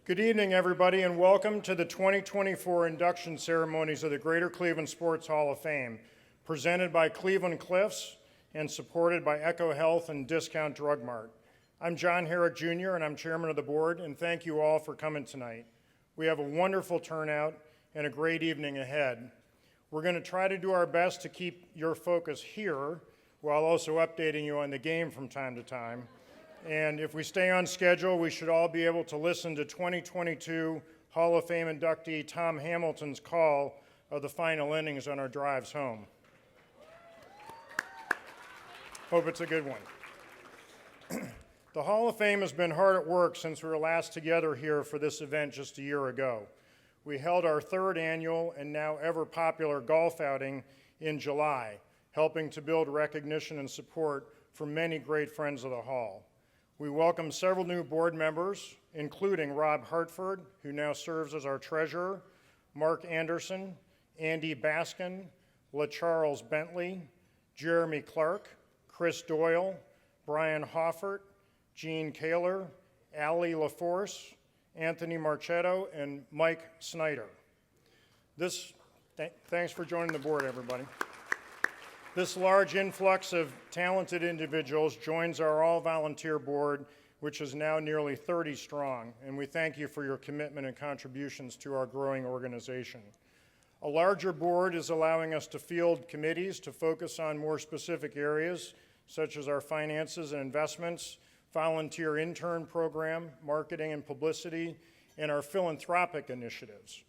Good evening, everybody, and welcome to the 2024 induction ceremonies of the Greater Cleveland Sports Hall of Fame, presented by Cleveland Cliffs and supported by Echo Health and Discount Drug Mart. I'm John Herrick Jr., and I'm chairman of the board, and thank you all for coming tonight. We have a wonderful turnout and a great evening ahead. We're going to try to do our best to keep your focus here while also updating you on the game from time to time. And if we stay on schedule, we should all be able to listen to 2022 Hall of Fame inductee Tom Hamilton's call of the final innings on our drives home. Hope it's a good one. The Hall of Fame has been hard at work since we were last together here for this event just a year ago. We held our third annual and now ever popular golf outing in July, helping to build recognition and support for many great friends of the Hall. We welcome several new board members, including Rob Hartford, who now serves as our treasurer, Mark Anderson, Andy Baskin, LaCharles Bentley, Jeremy Clark, Chris Doyle, Brian Hoffert, Gene Kaler, Allie LaForce, Anthony Marchetto, and Mike Snyder. Thanks for joining the board, everybody. This large influx of talented individuals joins our all-volunteer board, which is now nearly 30 strong, and we thank you for your commitment and contributions to our growing organization. A larger board is allowing us to field committees to focus on more specific areas, such as our finances and investments, volunteer intern program, marketing and publicity, and our philanthropic initiatives.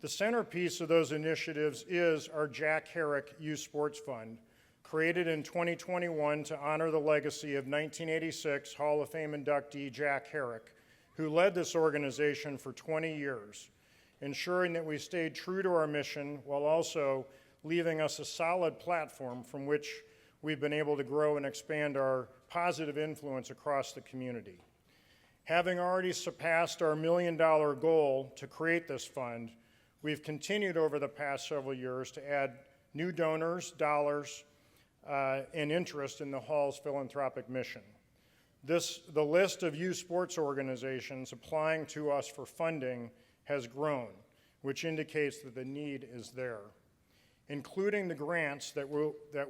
The centerpiece of those initiatives is our Jack Herrick Youth Sports Fund, created in 2021 to honor the legacy of 1986 Hall of Fame inductee Jack Herrick, who led this organization for 20 years, ensuring that we stayed true to our mission while also leaving us a solid platform from which we've been able to grow and expand our positive influence across the community. Having already surpassed our $1 million goal to create this fund, we've continued over the past several years to add new donors, dollars, and interest in the Hall's philanthropic mission. The list of youth sports organizations applying to us for funding has grown, which indicates that the need is there. Including the grants that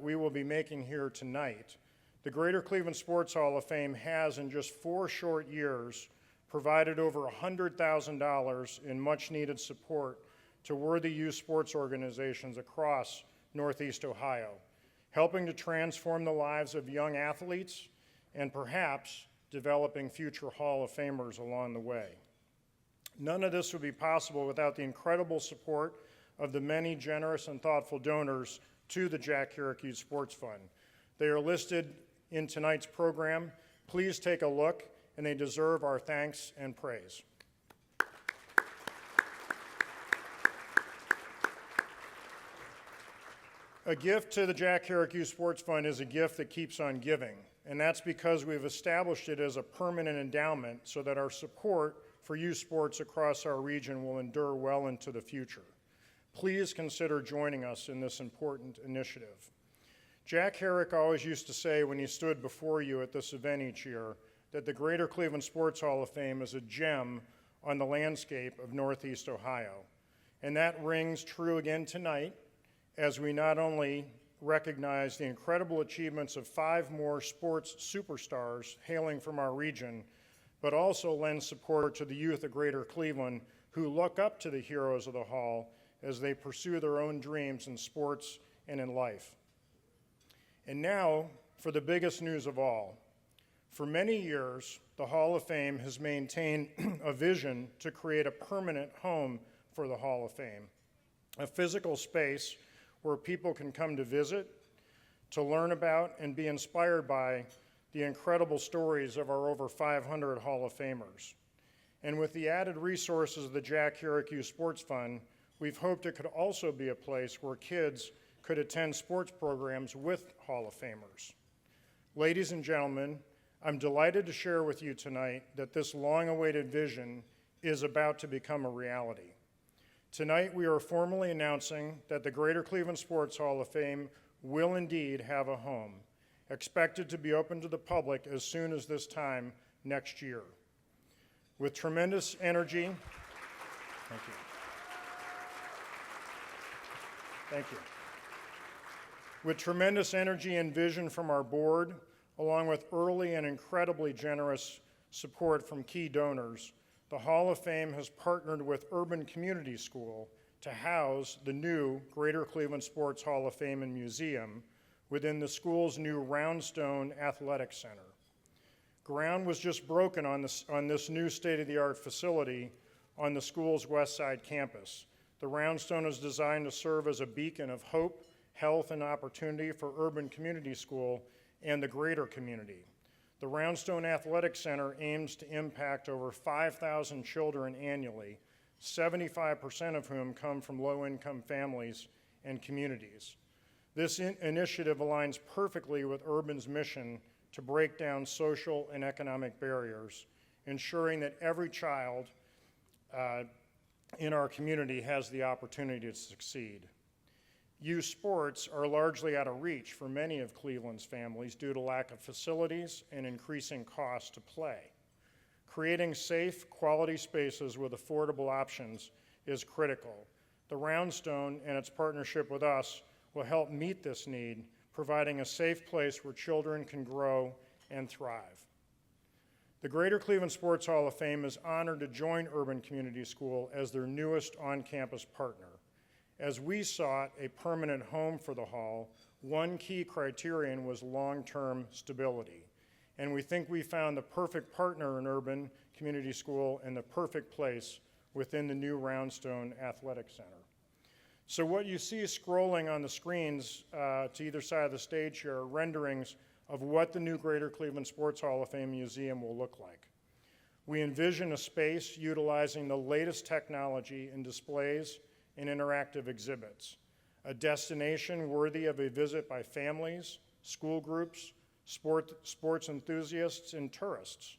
we will be making here tonight, the Greater Cleveland Sports Hall of Fame has, in just 4 short years, provided over $100,000 in much-needed support to worthy youth sports organizations across Northeast Ohio, helping to transform the lives of young athletes and perhaps developing future Hall of Famers along the way. None of this would be possible without the incredible support of the many generous and thoughtful donors to the Jack Herrick Youth Sports Fund. They are listed in tonight's program. Please take a look, and they deserve our thanks and praise. A gift to the Jack Herrick Youth Sports Fund is a gift that keeps on giving, and that's because we've established it as a permanent endowment so that our support for youth sports across our region will endure well into the future. Please consider joining us in this important initiative. Jack Herrick always used to say when he stood before you at this event each year that the Greater Cleveland Sports Hall of Fame is a gem on the landscape of Northeast Ohio. And that rings true again tonight as we not only recognize the incredible achievements of 5 more sports superstars hailing from our region, but also lend support to the youth of Greater Cleveland who look up to the heroes of the Hall as they pursue their own dreams in sports and in life. And now, for the biggest news of all. For many years, the Hall of Fame has maintained a vision to create a permanent home for the Hall of Fame, a physical space where people can come to visit, to learn about, and be inspired by the incredible stories of our over 500 Hall of Famers. And with the added resources of the Jack Herrick Youth Sports Fund, we've hoped it could also be a place where kids could attend sports programs with Hall of Famers. Ladies and gentlemen, I'm delighted to share with you tonight that this long-awaited vision is about to become a reality. Tonight, we are formally announcing that the Greater Cleveland Sports Hall of Fame will indeed have a home, expected to be open to the public as soon as this time next year. With tremendous energy, thank you. Thank you. With tremendous energy and vision from our board, along with early and incredibly generous support from key donors, the Hall of Fame has partnered with Urban Community School to house the new Greater Cleveland Sports Hall of Fame and Museum within the school's new Roundstone Athletic Center. Ground was just broken on this new state-of-the-art facility on the school's west side campus. The Roundstone is designed to serve as a beacon of hope, health, and opportunity for Urban Community School and the greater community. The Roundstone Athletic Center aims to impact over 5,000 children annually, 75% of whom come from low-income families and communities. This initiative aligns perfectly with Urban's mission to break down social and economic barriers, ensuring that every child in our community has the opportunity to succeed. Youth sports are largely out of reach for many of Cleveland's families due to lack of facilities and increasing costs to play. Creating safe, quality spaces with affordable options is critical. The Roundstone and its partnership with us will help meet this need, providing a safe place where children can grow and thrive. The Greater Cleveland Sports Hall of Fame is honored to join Urban Community School as their newest on-campus partner. As we sought a permanent home for the hall, one key criterion was long-term stability. And we think we found the perfect partner in Urban Community School and the perfect place within the new Roundstone Athletic Center. So what you see scrolling on the screens to either side of the stage here are renderings of what the new Greater Cleveland Sports Hall of Fame Museum will look like. We envision a space utilizing the latest technology in displays and interactive exhibits, a destination worthy of a visit by families, school groups, sports enthusiasts, and tourists,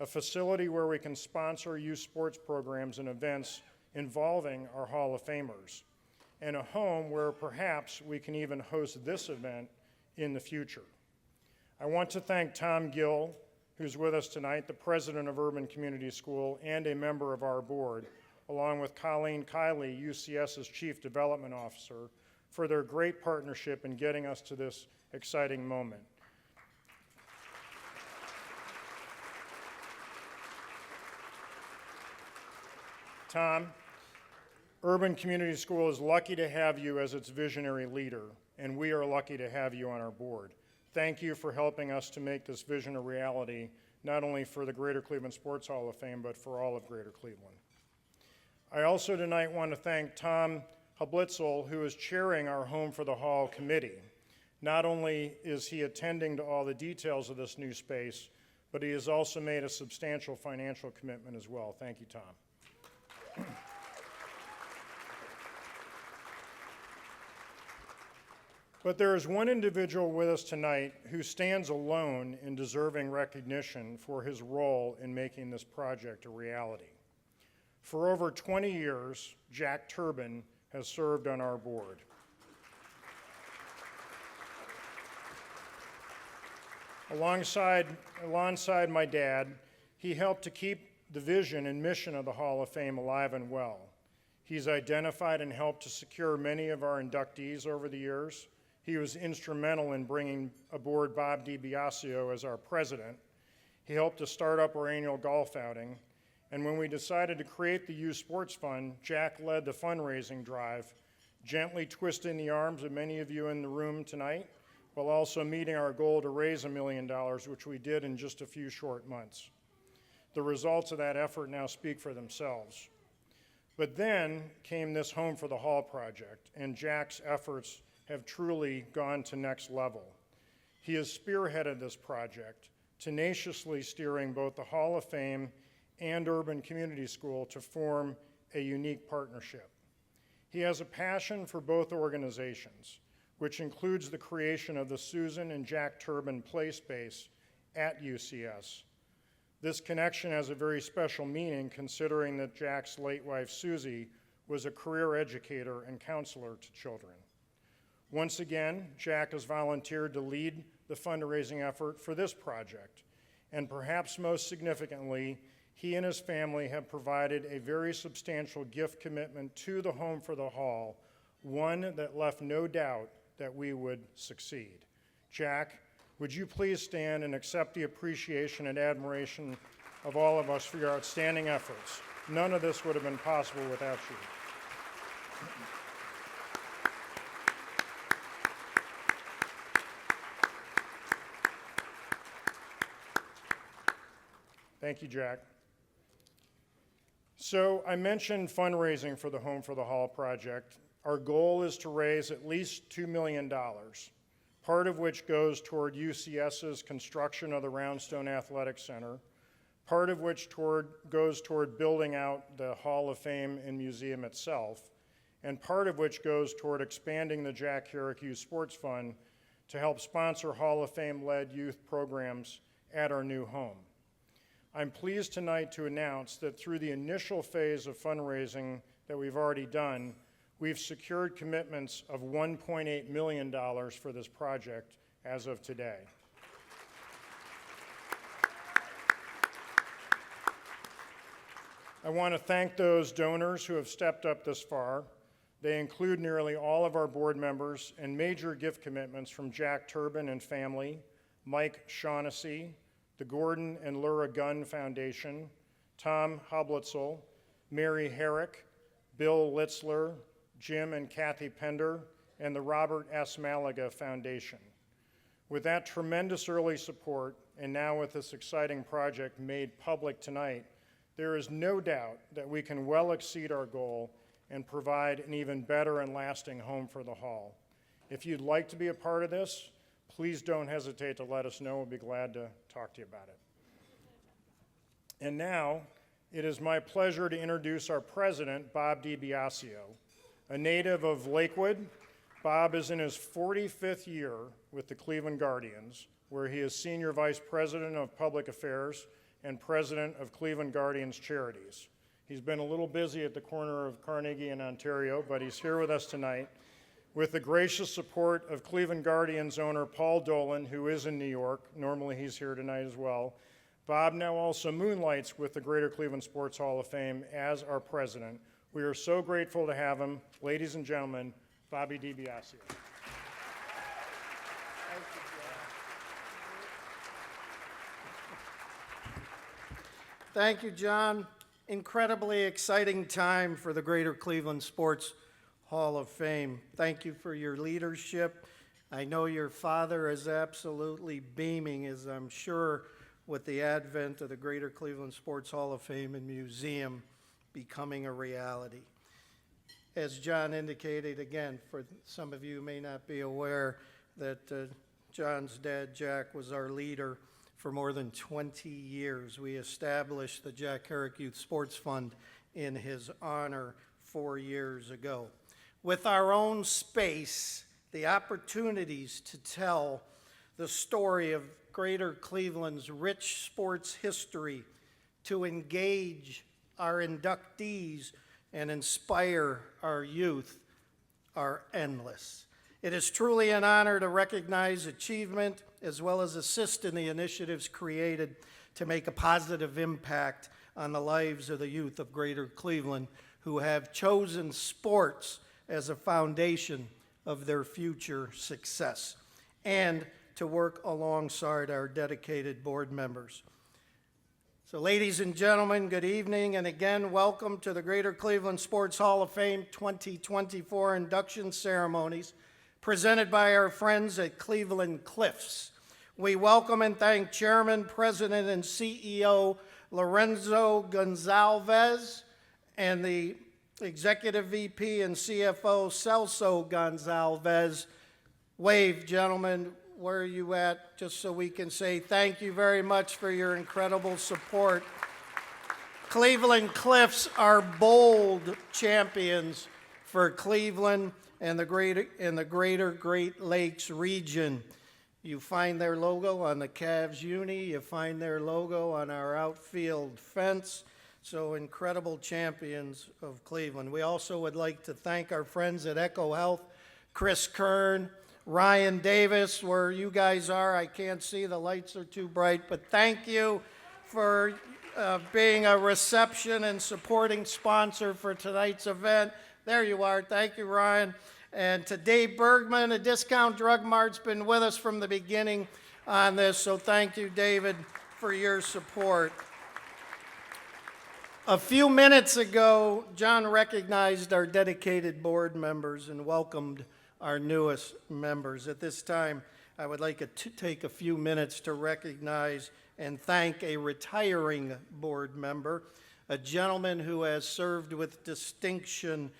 a facility where we can sponsor youth sports programs and events involving our Hall of Famers, and a home where perhaps we can even host this event in the future. I want to thank Tom Gill, who's with us tonight, the president of Urban Community School and a member of our board, along with Colleen Kiley, UCS's Chief Development Officer, for their great partnership in getting us to this exciting moment. Tom, Urban Community School is lucky to have you as its visionary leader, and we are lucky to have you on our board. Thank you for helping us to make this vision a reality, not only for the Greater Cleveland Sports Hall of Fame, but for all of Greater Cleveland. I also tonight want to thank Tom Hablitzel, who is chairing our Home for the Hall committee. Not only is he attending to all the details of this new space, but he has also made a substantial financial commitment as well. Thank you, Tom. But there is one individual with us tonight who stands alone in deserving recognition for his role in making this project a reality. For over 20 years, Jack Turbin has served on our board. Alongside my dad, he helped to keep the vision and mission of the Hall of Fame alive and well. He's identified and helped to secure many of our inductees over the years. He was instrumental in bringing aboard Bob DiBiasio as our president. He helped to start up our annual golf outing. And when we decided to create the Youth Sports Fund, Jack led the fundraising drive, gently twisting the arms of many of you in the room tonight, while also meeting our goal to raise $1 million, which we did in just a few short months. The results of that effort now speak for themselves. But then came this Home for the Hall project, and Jack's efforts have truly gone to next level. He has spearheaded this project, tenaciously steering both the Hall of Fame and Urban Community School to form a unique partnership. He has a passion for both organizations, which includes the creation of the Susan and Jack Turbin Play Space at UCS. This connection has a very special meaning considering that Jack's late wife, Susie, was a career educator and counselor to children. Once again, Jack has volunteered to lead the fundraising effort for this project, and perhaps most significantly, he and his family have provided a very substantial gift commitment to the Home for the Hall, one that left no doubt that we would succeed. Jack, would you please stand and accept the appreciation and admiration of all of us for your outstanding efforts? None of this would have been possible without you. Thank you, Jack. So I mentioned fundraising for the Home for the Hall project. Our goal is to raise at least $2 million, part of which goes toward UCS's construction of the Roundstone Athletic Center, part of which goes toward building out the Hall of Fame and museum itself, and part of which goes toward expanding the Jack Herrick Youth Sports Fund to help sponsor Hall of Fame-led youth programs at our new home. I'm pleased tonight to announce that through the initial phase of fundraising that we've already done, we've secured commitments of $1.8 million for this project as of today. I want to thank those donors who have stepped up this far. They include nearly all of our board members and major gift commitments from Jack Turbin and family, Mike Shaughnessy, the Gordon and Lura Gunn Foundation, Tom Hoblitzel, Mary Herrick, Bill Litzler, Jim and Kathy Pender, and the Robert S. Malaga Foundation. With that tremendous early support, and now with this exciting project made public tonight, there is no doubt that we can well exceed our goal and provide an even better and lasting home for the Hall. If you'd like to be a part of this, please don't hesitate to let us know. We'll be glad to talk to you about it. And now, it is my pleasure to introduce our president, Bob DiBiasio. A native of Lakewood, Bob is in his 45th year with the Cleveland Guardians, where he is Senior Vice President of Public Affairs and President of Cleveland Guardians Charities. He's been a little busy at the corner of Carnegie and Ontario, but he's here with us tonight. With the gracious support of Cleveland Guardians owner Paul Dolan, who is in New York. Normally he's here tonight as well. Bob now also moonlights with the Greater Cleveland Sports Hall of Fame as our president. We are so grateful to have him. Ladies and gentlemen, Bobby DiBiasio. Thank you, John. Incredibly exciting time for the Greater Cleveland Sports Hall of Fame. Thank you for your leadership. I know your father is absolutely beaming, as I'm sure, with the advent of the Greater Cleveland Sports Hall of Fame and Museum becoming a reality. As John indicated, again, for some of you who may not be aware, that John's dad, Jack, was our leader for more than 20 years. We established the Jack Herrick Youth Sports Fund in his honor 4 years ago. With our own space, the opportunities to tell the story of Greater Cleveland's rich sports history, to engage our inductees and inspire our youth are endless. It is truly an honor to recognize achievement as well as assist in the initiatives created to make a positive impact on the lives of the youth of Greater Cleveland who have chosen sports as a foundation of their future success, and to work alongside our dedicated board members. So ladies and gentlemen, good evening, and again, welcome to the Greater Cleveland Sports Hall of Fame 2024 induction ceremonies presented by our friends at Cleveland Cliffs. We welcome and thank Chairman, President, and CEO Lorenzo Gonzalez and the Executive VP and CFO Celso Gonzalez. Wave, gentlemen, where are you at? Just so we can say thank you very much for your incredible support. Cleveland Cliffs are bold champions for Cleveland and the greater Great Lakes region. You find their logo on the Cavs uni, you find their logo on our outfield fence. So incredible champions of Cleveland. We also would like to thank our friends at Echo Health, Chris Kern, Ryan Davis, where you guys are. I can't see, the lights are too bright, but thank you for being a reception and supporting sponsor for tonight's event. There you are. Thank you, Ryan. And to Dave Bergman, a Discount Drug Mart's been with us from the beginning on this, so thank you, David, for your support. A few minutes ago, John recognized our dedicated board members and welcomed our newest members. At this time, I would like to take a few minutes to recognize and thank a retiring board member, a gentleman who has served with distinction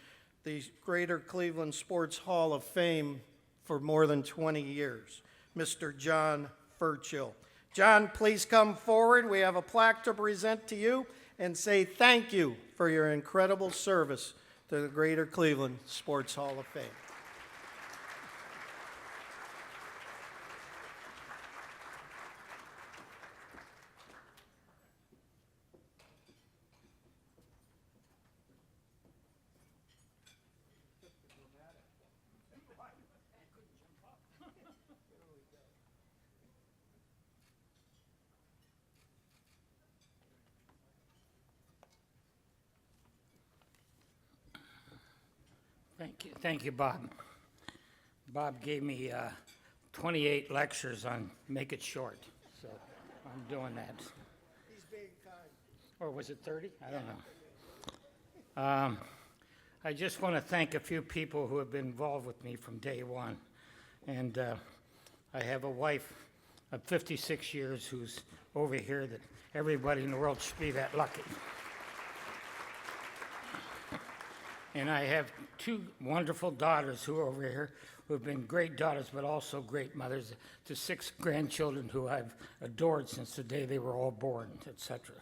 the Greater Cleveland Sports Hall of Fame for more than 20 years, Mr. John Furchill. John, please come forward. We have a plaque to present to you and say thank you for your incredible service to the Greater Cleveland Sports Hall of Fame. Thank you, Bob. Bob gave me 28 lectures on Make It Short, so I'm doing that. He's being kind. Or was it 30? I don't know. I just want to thank a few people who have been involved with me from day one. And I have a wife of 56 years who's over here that everybody in the world should be that lucky. And I have two wonderful daughters who are over here who have been great daughters but also great mothers to 6 grandchildren who I've adored since the day they were all born, etc.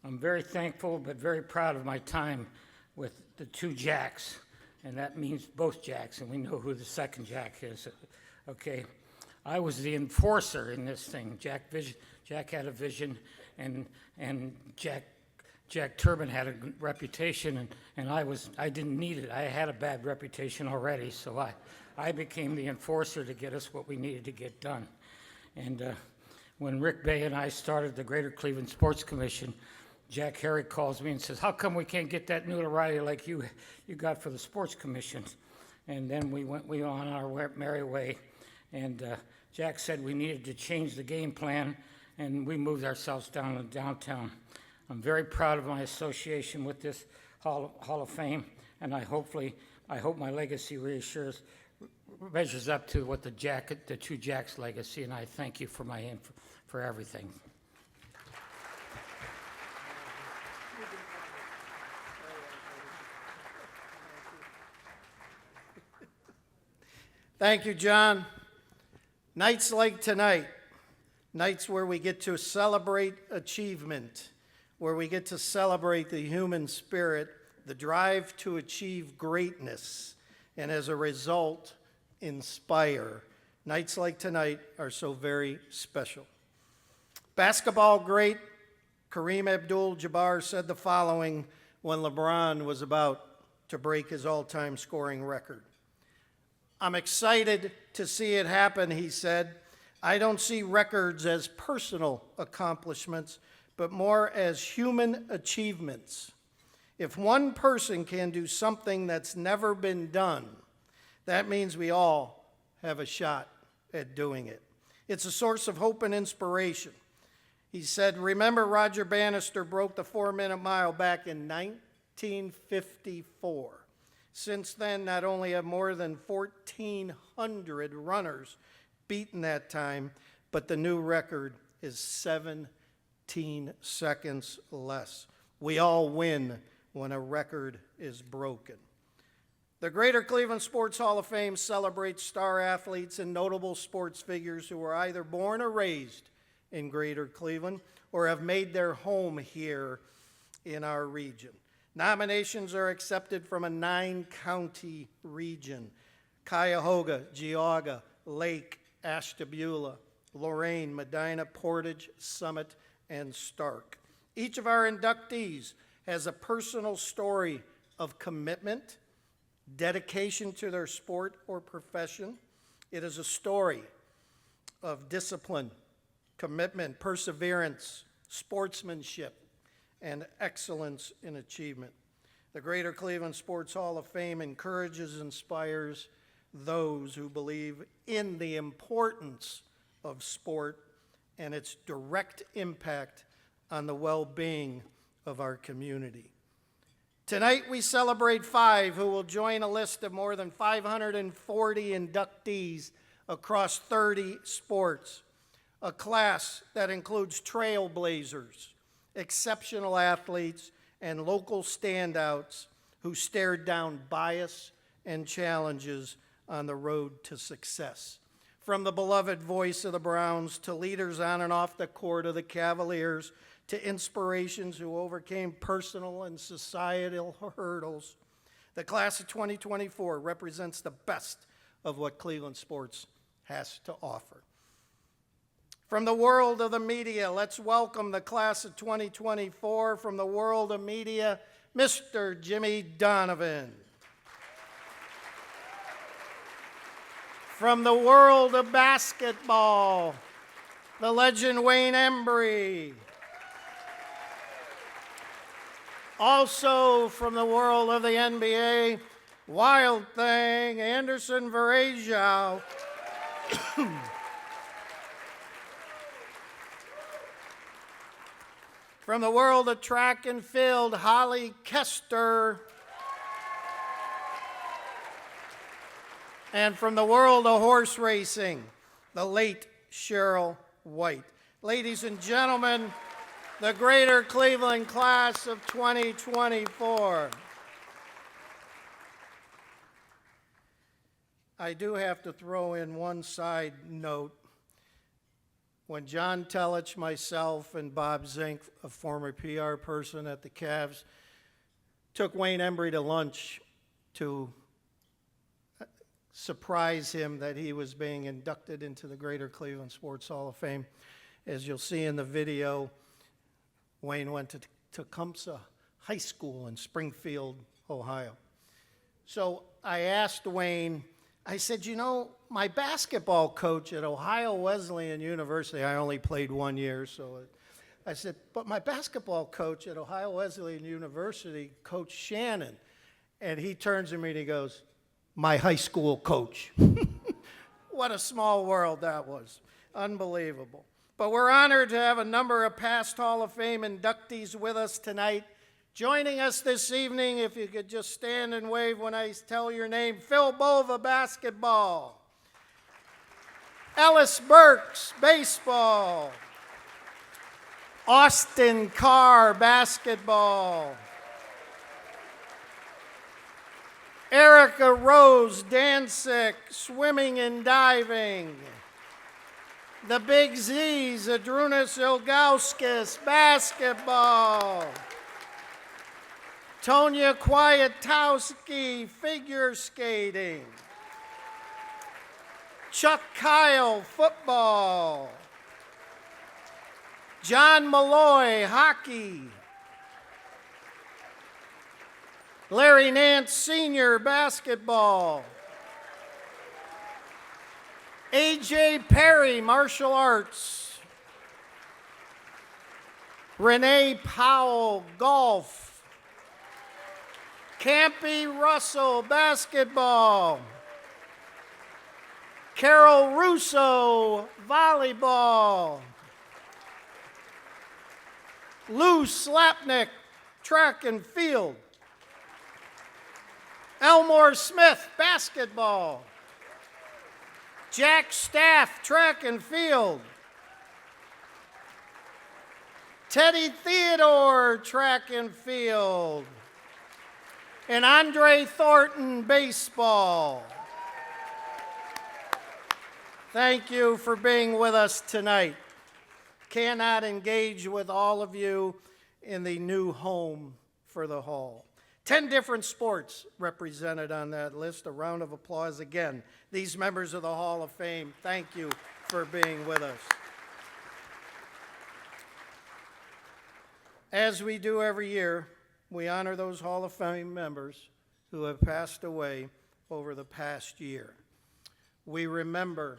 I'm very thankful but very proud of my time with the 2 Jacks, and that means both Jacks, and we know who the second Jack is. Okay, I was the enforcer in this thing. Jack had a vision, and Jack Turbin had a reputation, and I didn't need it. I had a bad reputation already, so I became the enforcer to get us what we needed to get done. And when Rick Bay and I started the Greater Cleveland Sports Commission, Jack Harry calls me and says, "How come we can't get that notoriety like you got for the Sports Commission?" And then we went on our merry way, and Jack said we needed to change the game plan, and we moved ourselves down to downtown. I'm very proud of my association with this Hall of Fame, and I hope my legacy measures up to what the 2 Jacks legacy, and I thank you for everything. Thank you, John. Nights like tonight, nights where we get to celebrate achievement, where we get to celebrate the human spirit, the drive to achieve greatness, and as a result, inspire. Nights like tonight are so very special. Basketball great Kareem Abdul-Jabbar said the following when LeBron was about to break his all-time scoring record. "I'm excited to see it happen," he said. "I don't see records as personal accomplishments, but more as human achievements. If one person can do something that's never been done, that means we all have a shot at doing it. It's a source of hope and inspiration." He said, "Remember Roger Bannister broke the 4-minute mile back in 1954. Since then, not only have more than 1,400 runners beaten that time, but the new record is 17 seconds less. We all win when a record is broken." The Greater Cleveland Sports Hall of Fame celebrates star athletes and notable sports figures who were either born or raised in Greater Cleveland or have made their home here in our region. Nominations are accepted from a 9-county region: Cuyahoga, Geauga, Lake, Ashtabula, Lorraine, Medina, Portage, Summit, and Stark. Each of our inductees has a personal story of commitment, dedication to their sport or profession. It is a story of discipline, commitment, perseverance, sportsmanship, and excellence in achievement. The Greater Cleveland Sports Hall of Fame encourages and inspires those who believe in the importance of sport and its direct impact on the well-being of our community. Tonight we celebrate 5 who will join a list of more than 540 inductees across 30 sports, a class that includes trailblazers, exceptional athletes, and local standouts who stared down bias and challenges on the road to success. From the beloved voice of the Browns to leaders on and off the court of the Cavaliers to inspirations who overcame personal and societal hurdles, the class of 2024 represents the best of what Cleveland sports has to offer. From the world of the media, let's welcome the class of 2024. From the world of media, Mr. Jimmy Donovan. From the world of basketball, the legend Wayne Embry. Also from the world of the NBA, Wild Thing, Anderson Varejao. From the world of track and field, Holly Kester. And from the world of horse racing, the late Cheryl White. Ladies and gentlemen, the Greater Cleveland class of 2024. I do have to throw in one side note. When John Telich, myself, and Bob Zink, a former PR person at the Cavs, took Wayne Embry to lunch to surprise him that he was being inducted into the Greater Cleveland Sports Hall of Fame. As you'll see in the video, Wayne went to Tecumseh High School in Springfield, Ohio. So I asked Wayne, I said, you know, my basketball coach at Ohio Wesleyan University, I only played 1 year, so I said, but my basketball coach at Ohio Wesleyan University, Coach Shannon, and he turns to me and he goes, my high school coach. What a small world that was. Unbelievable. But we're honored to have a number of past Hall of Fame inductees with us tonight. Joining us this evening, if you could just stand and wave when I tell your name, Phil Bova, basketball. Ellis Burks, baseball. Austin Carr, basketball. Erica Rose Dansick, swimming and diving. The Big Z's, Adrunas Ilgauskas, basketball. Tonya Kwiatowski, figure skating. Chuck Kyle, football. John Malloy, hockey. Larry Nance Sr., basketball. A.J. Perry, martial arts. Renee Powell, golf. Campy Russell, basketball. Carol Russo, volleyball. Lou Slapnick, track and field. Elmore Smith, basketball. Jack Staff, track and field. Teddy Theodore, track and field. And Andre Thornton, baseball. Thank you for being with us tonight. Cannot engage with all of you in the new home for the Hall. 10 different sports represented on that list. A round of applause again. These members of the Hall of Fame, thank you for being with us. As we do every year, we honor those Hall of Fame members who have passed away over the past year. We remember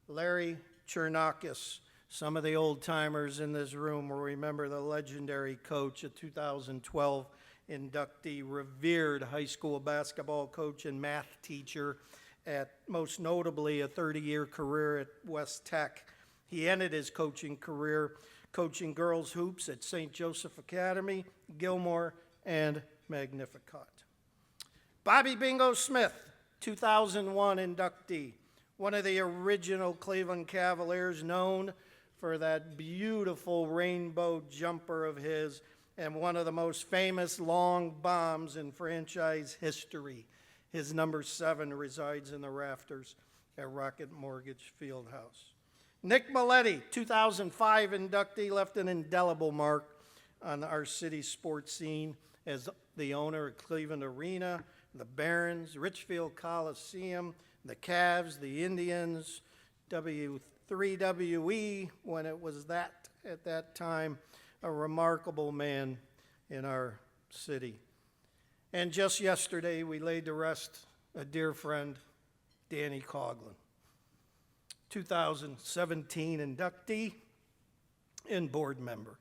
Larry Chernakis, Some of the old-timers in this room will remember the legendary coach, a 2012 inductee, revered high school basketball coach and math teacher, at most notably a 30-year career at West Tech. He ended his coaching career coaching girls hoops at St. Joseph Academy, Gilmore, and Magnificat. Bobby Bingo Smith, 2001 inductee, one of the original Cleveland Cavaliers, known for that beautiful rainbow jumper of his and one of the most famous long bombs in franchise history. His number 7 resides in the rafters at Rocket Mortgage Fieldhouse. Nick Maletti, 2005 inductee, left an indelible mark on our city's sports scene as the owner of Cleveland Arena, the Barons, Richfield Coliseum, the Cavs, the Indians, W3WE, when it was that at that time, a remarkable man in our city. And just yesterday, we laid to rest a dear friend, Danny Coughlin, 2017 inductee and board member.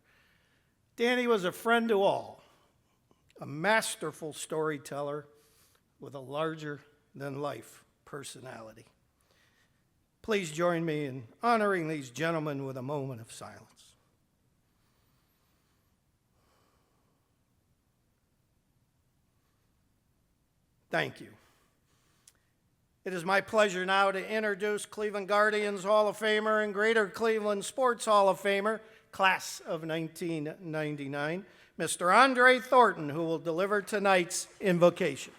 Danny was a friend to all, a masterful storyteller with a larger-than-life personality. Please join me in honoring these gentlemen with a moment of silence. Thank you. It is my pleasure now to introduce Cleveland Guardians Hall of Famer and Greater Cleveland Sports Hall of Famer, class of 1999, Mr. Andre Thornton, who will deliver tonight's invocation.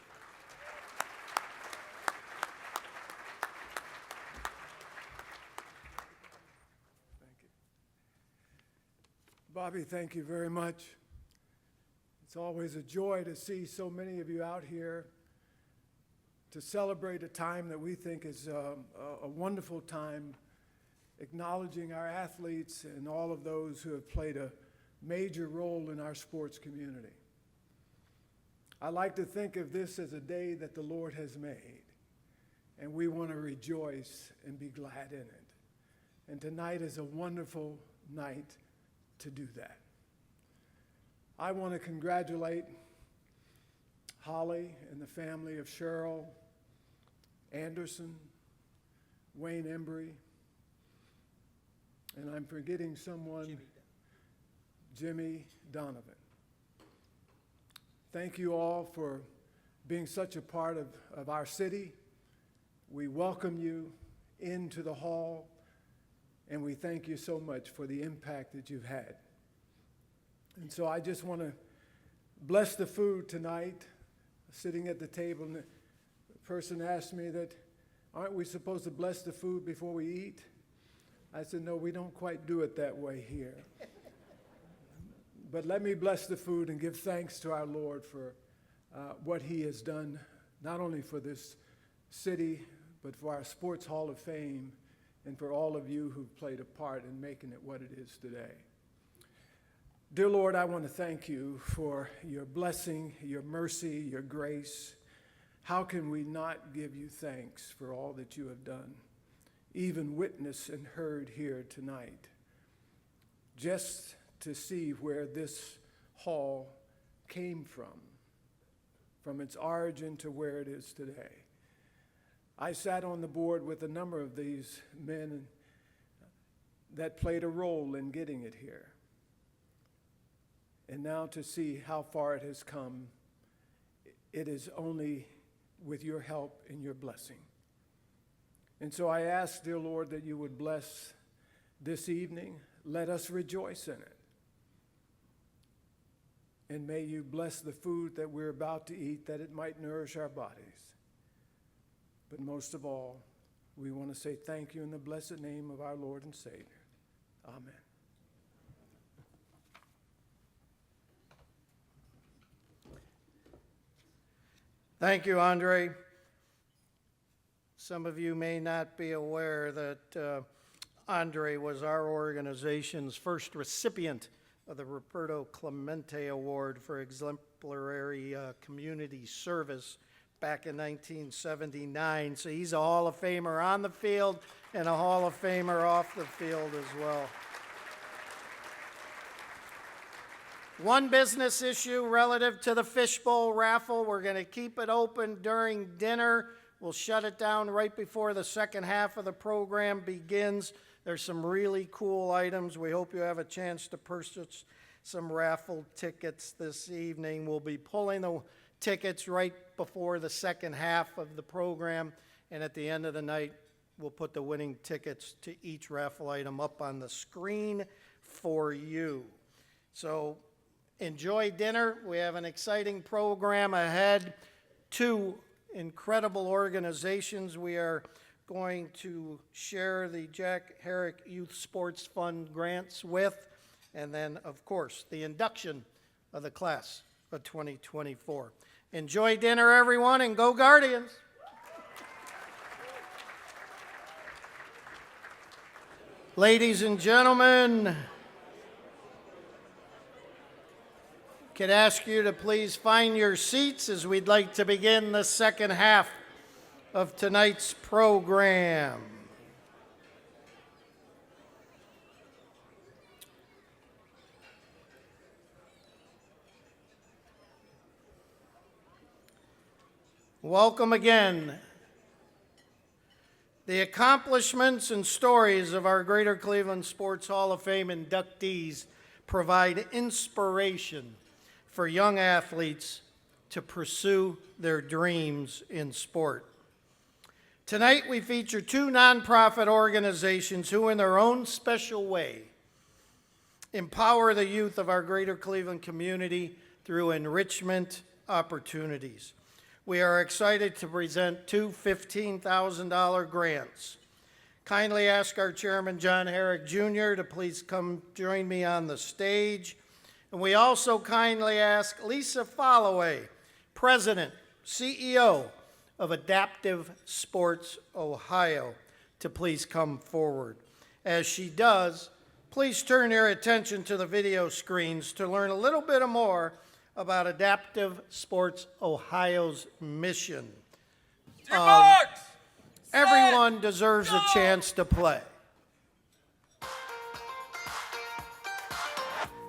Bobby, thank you very much. It's always a joy to see so many of you out here to celebrate a time that we think is a wonderful time, acknowledging our athletes and all of those who have played a major role in our sports community. I like to think of this as a day that the Lord has made, and we want to rejoice and be glad in it. And tonight is a wonderful night to do that. I want to congratulate Holly and the family of Cheryl Anderson, Wayne Embry, and I'm forgetting someone, Jimmy Donovan. Thank you all for being such a part of our city. We welcome you into the hall, and we thank you so much for the impact that you've had. And so I just want to bless the food tonight. Sitting at the table, and the person asked me that, aren't we supposed to bless the food before we eat? I said, no, we don't quite do it that way here. But let me bless the food and give thanks to our Lord for what he has done, not only for this city, but for our Sports Hall of Fame, and for all of you who've played a part in making it what it is today. Dear Lord, I want to thank you for your blessing, your mercy, your grace. How can we not give you thanks for all that you have done, even witnessed and heard here tonight? Just to see where this hall came from its origin to where it is today. I sat on the board with a number of these men that played a role in getting it here. And now to see how far it has come, it is only with your help and your blessing. And so I ask, dear Lord, that you would bless this evening. Let us rejoice in it. And may you bless the food that we're about to eat, that it might nourish our bodies. But most of all, we want to say thank you in the blessed name of our Lord and Savior. Amen. Thank you, Andre. Some of you may not be aware that Andre was our organization's first recipient of the Roberto Clemente Award for exemplary community service back in 1979. So he's a Hall of Famer on the field and a Hall of Famer off the field as well. One business issue relative to the fishbowl raffle. We're going to keep it open during dinner. We'll shut it down right before the second half of the program begins. There's some really cool items. We hope you have a chance to purchase some raffle tickets this evening. We'll be pulling the tickets right before the second half of the program, and at the end of the night, we'll put the winning tickets to each raffle item up on the screen for you. So enjoy dinner. We have an exciting program ahead. Two incredible organizations we are going to share the Jack Herrick Youth Sports Fund grants with, and then, of course, the induction of the class of 2024. Enjoy dinner, everyone, and go Guardians! Ladies and gentlemen, could ask you to please find your seats as we'd like to begin the second half of tonight's program. Welcome again. The accomplishments and stories of our Greater Cleveland Sports Hall of Fame inductees provide inspiration for young athletes to pursue their dreams in sport. Tonight, we feature two nonprofit organizations who, in their own special way, empower the youth of our Greater Cleveland community through enrichment opportunities. We are excited to present two $15,000 grants. Kindly ask our chairman, John Herrick Jr., to please come join me on the stage. And we also kindly ask Lisa Followay, President, CEO of Adaptive Sports Ohio, to please come forward. As she does, please turn your attention to the video screens to learn a little bit more about Adaptive Sports Ohio's mission. Everyone deserves a chance to play.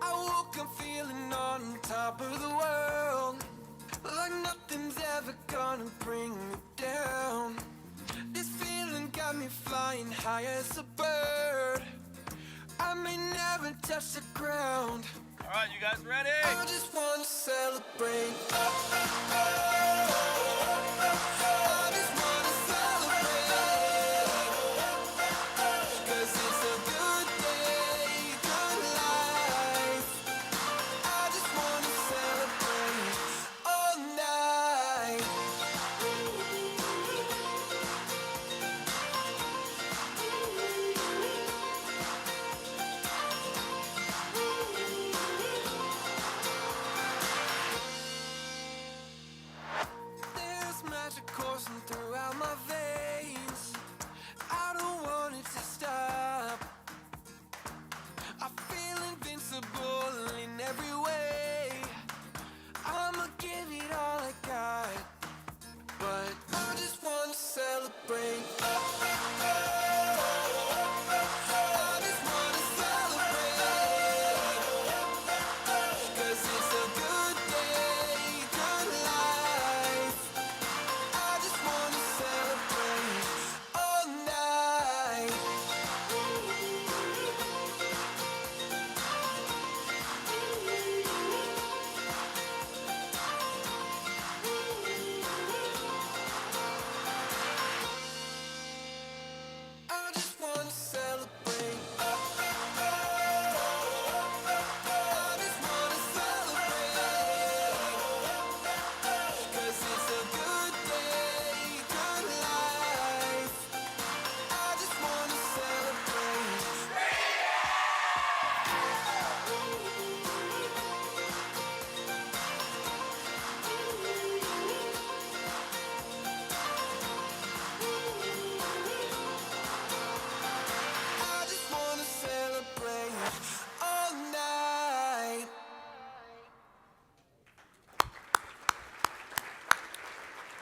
I woke up feeling on top of the world, like nothing's ever gonna bring me down. This feeling got me flying high as a bird. I may never touch the ground. All right, you guys ready? I just wanna celebrate. I just wanna celebrate. 'Cause it's a good day, good life. I just wanna celebrate all night.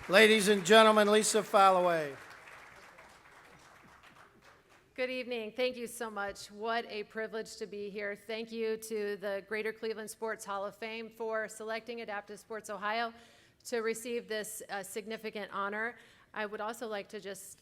Ladies and gentlemen, Lisa Falloway. Good evening. Thank you so much. What a privilege to be here. Thank you to the Greater Cleveland Sports Hall of Fame for selecting Adaptive Sports Ohio to receive this significant honor. I would also like to just,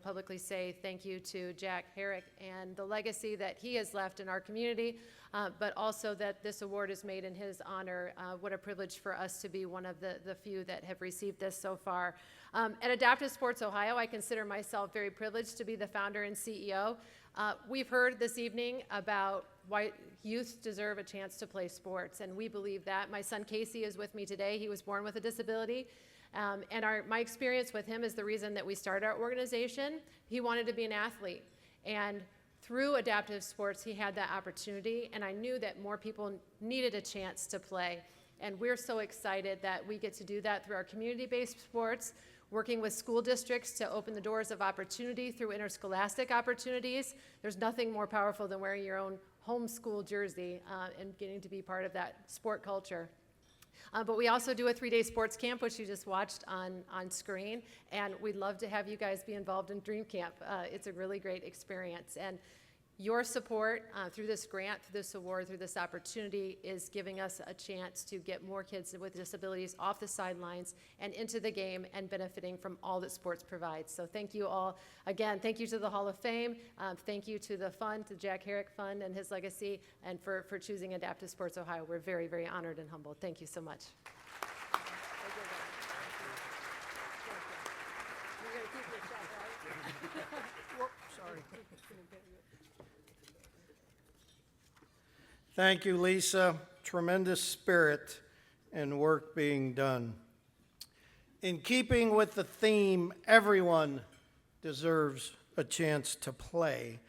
publicly say thank you to Jack Herrick and the legacy that he has left in our community, but also that this award is made in his honor. What a privilege for us to be one of the few that have received this so far. At Adaptive Sports Ohio, I consider myself very privileged to be the founder and CEO. We've heard this evening about why youth deserve a chance to play sports, and we believe that. My son Casey is with me today. He was born with a disability. And my experience with him is the reason that we started our organization. He wanted to be an athlete. And through adaptive sports, he had that opportunity. And I knew that more people needed a chance to play. And we're so excited that we get to do that through our community-based sports, working with school districts to open the doors of opportunity through interscholastic opportunities. There's nothing more powerful than wearing your own home school jersey and getting to be part of that sport culture. But we also do a 3-day sports camp, which you just watched on screen, and we'd love to have you guys be involved in Dream Camp. It's a really great experience, and your support through this grant, through this award, through this opportunity is giving us a chance to get more kids with disabilities off the sidelines and into the game and benefiting from all that sports provides. So thank you all. Again, thank you to the Hall of Fame. Thank you to the fund, to Jack Herrick Fund and his legacy, and for choosing Adaptive Sports Ohio. We're very, very honored and humbled. Thank you so much. Thank you, Lisa. Tremendous spirit and work being done. In keeping with the theme, everyone deserves a chance to play,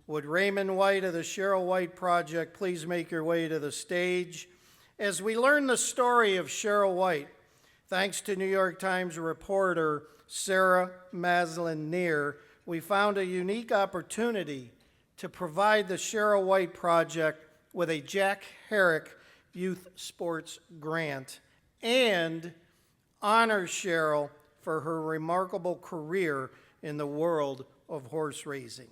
would Raymond White of the Cheryl White Project please make your way to the stage as we learn the story of Cheryl White, thanks to New York Times reporter Sarah Maslin-Neer. We found a unique opportunity to provide the Cheryl White Project with a Jack Herrick Youth Sports Grant and honor Cheryl for her remarkable career in the world of horse racing.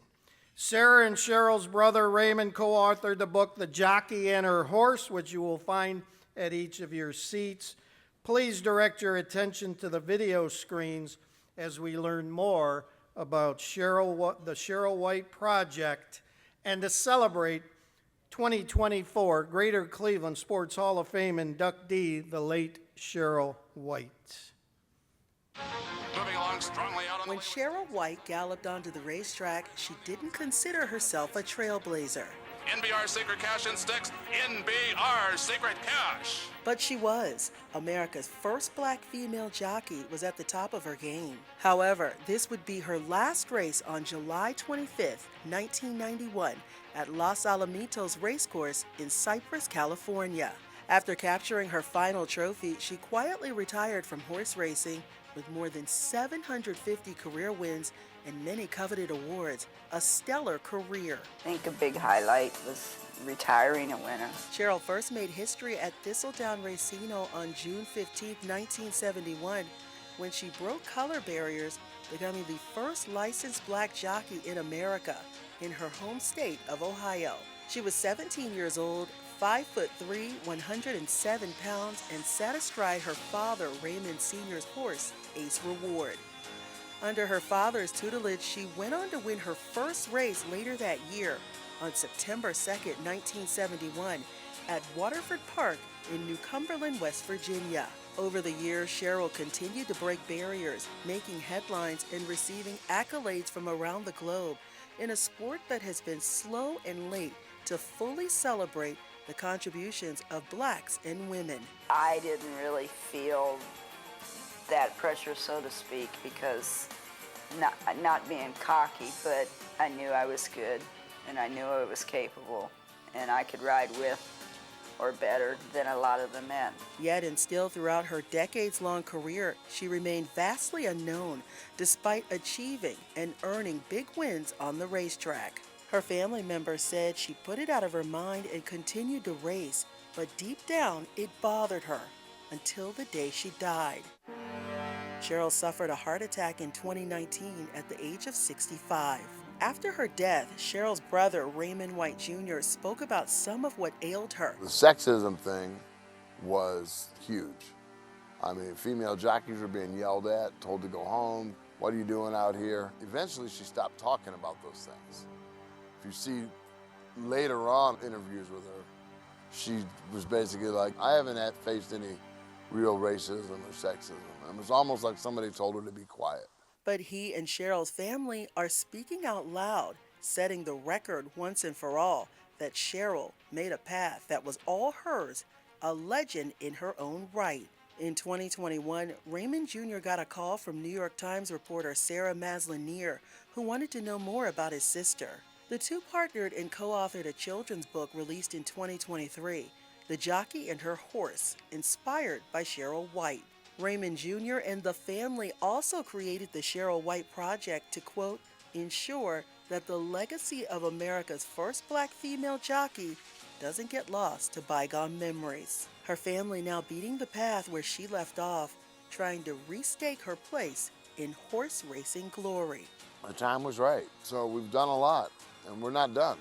Sarah and Cheryl's brother Raymond co-authored the book The Jockey and Her Horse, which you will find at each of your seats. Please direct your attention to the video screens as we learn more about the Cheryl White Project and to celebrate 2024 Greater Cleveland Sports Hall of Fame inductee, the late Cheryl White. Moving along strongly out on When Cheryl White galloped onto the racetrack, she didn't consider herself a trailblazer. NBR Secret Cash and Sticks, NBR Secret Cash. But she was. America's first black female jockey was at the top of her game. However, this would be her last race on July 25th, 1991, at Los Alamitos Racecourse in Cypress, California. After capturing her final trophy, she quietly retired from horse racing with more than 750 career wins and many coveted awards, a stellar career. I think a big highlight was retiring a winner. Cheryl first made history at Thistledown Racino on June 15, 1971, when she broke color barriers, becoming the first licensed black jockey in America in her home state of Ohio. She was 17 years old, 5'3", 107 pounds, and sat astride her father, Raymond Sr.'s horse, Ace Reward. Under her father's tutelage, she went on to win her first race later that year, on September 2, 1971, at Waterford Park in New Cumberland, West Virginia. Over the years, Cheryl continued to break barriers, making headlines and receiving accolades from around the globe in a sport that has been slow and late to fully celebrate the contributions of blacks and women. I didn't really feel that pressure, so to speak, because not being cocky, but I knew I was good and I knew I was capable and I could ride with or better than a lot of the men. Yet and still throughout her decades-long career, she remained vastly unknown despite achieving and earning big wins on the racetrack. Her family members said she put it out of her mind and continued to race, but deep down it bothered her until the day she died. Cheryl suffered a heart attack in 2019 at the age of 65. After her death, Cheryl's brother, Raymond White Jr., spoke about some of what ailed her. The sexism thing was huge. I mean, female jockeys were being yelled at, told to go home. What are you doing out here? Eventually, she stopped talking about those things. If you see later on interviews with her, she was basically like, I haven't faced any real racism or sexism. And it was almost like somebody told her to be quiet. But he and Cheryl's family are speaking out loud, setting the record once and for all that Cheryl made a path that was all hers, a legend in her own right. In 2021, Raymond Jr. got a call from New York Times reporter Sarah Maslanier, who wanted to know more about his sister. The two partnered and co-authored a children's book released in 2023, The Jockey and Her Horse, inspired by Cheryl White. Raymond Jr. and the family also created the Cheryl White Project to, quote, ensure that the legacy of America's first black female jockey doesn't get lost to bygone memories. Her family now beating the path where she left off, trying to restake her place in horse racing glory. The time was right. So we've done a lot, and we're not done.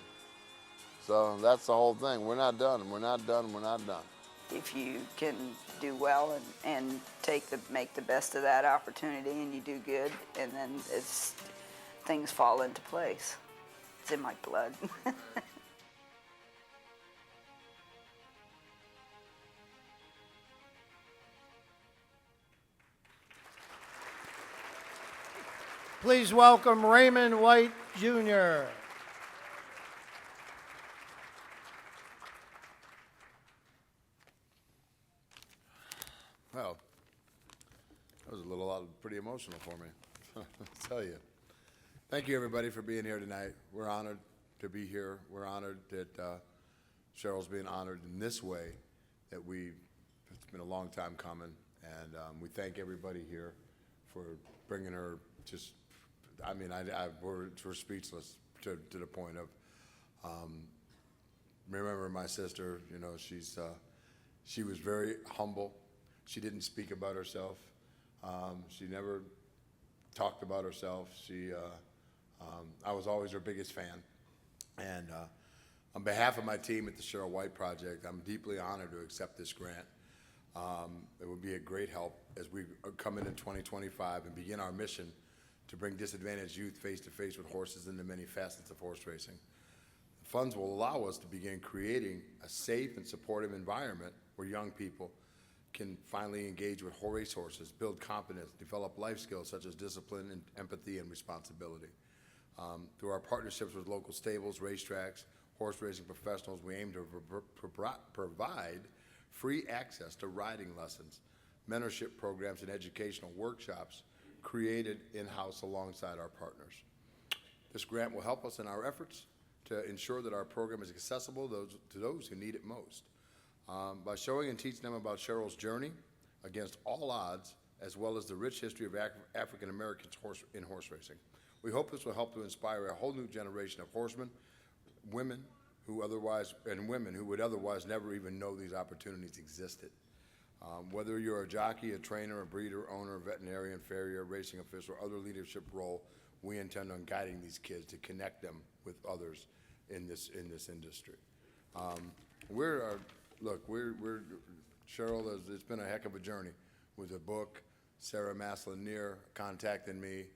So that's the whole thing. We're not done, we're not done, we're not done. If you can do well and make the best of that opportunity and you do good, and then things fall into place. It's in my blood. Please welcome Raymond White Jr. Well, that was pretty emotional for me, I'll tell you. Thank you, everybody, for being here tonight. We're honored to be here. We're honored that Cheryl's being honored in this way, it's been a long time coming, and we thank everybody here for bringing her we're speechless to the point of, remember my sister, you know, she was very humble. She didn't speak about herself. She never talked about herself. I was always her biggest fan. And on behalf of my team at the Cheryl White Project, I'm deeply honored to accept this grant. It would be a great help as we come into 2025 and begin our mission to bring disadvantaged youth face-to-face with horses in the many facets of horse racing. The funds will allow us to begin creating a safe and supportive environment where young people can finally engage with racehorses, build confidence, develop life skills such as discipline and empathy and responsibility. Through our partnerships with local stables, racetracks, horse racing professionals, we aim to provide free access to riding lessons, mentorship programs, and educational workshops created in-house alongside our partners. This grant will help us in our efforts to ensure that our program is accessible to those who need it most. By showing and teaching them about Cheryl's journey against all odds, as well as the rich history of African Americans in horse racing. We hope this will help to inspire a whole new generation of horsemen, women who would otherwise never even know these opportunities existed. Whether you're a jockey, a trainer, a breeder, owner, veterinarian, farrier, racing official, or other leadership role, we intend on guiding these kids to connect them with others in this industry. Cheryl, it's been a heck of a journey with the book. Sarah Maslanier contacted me.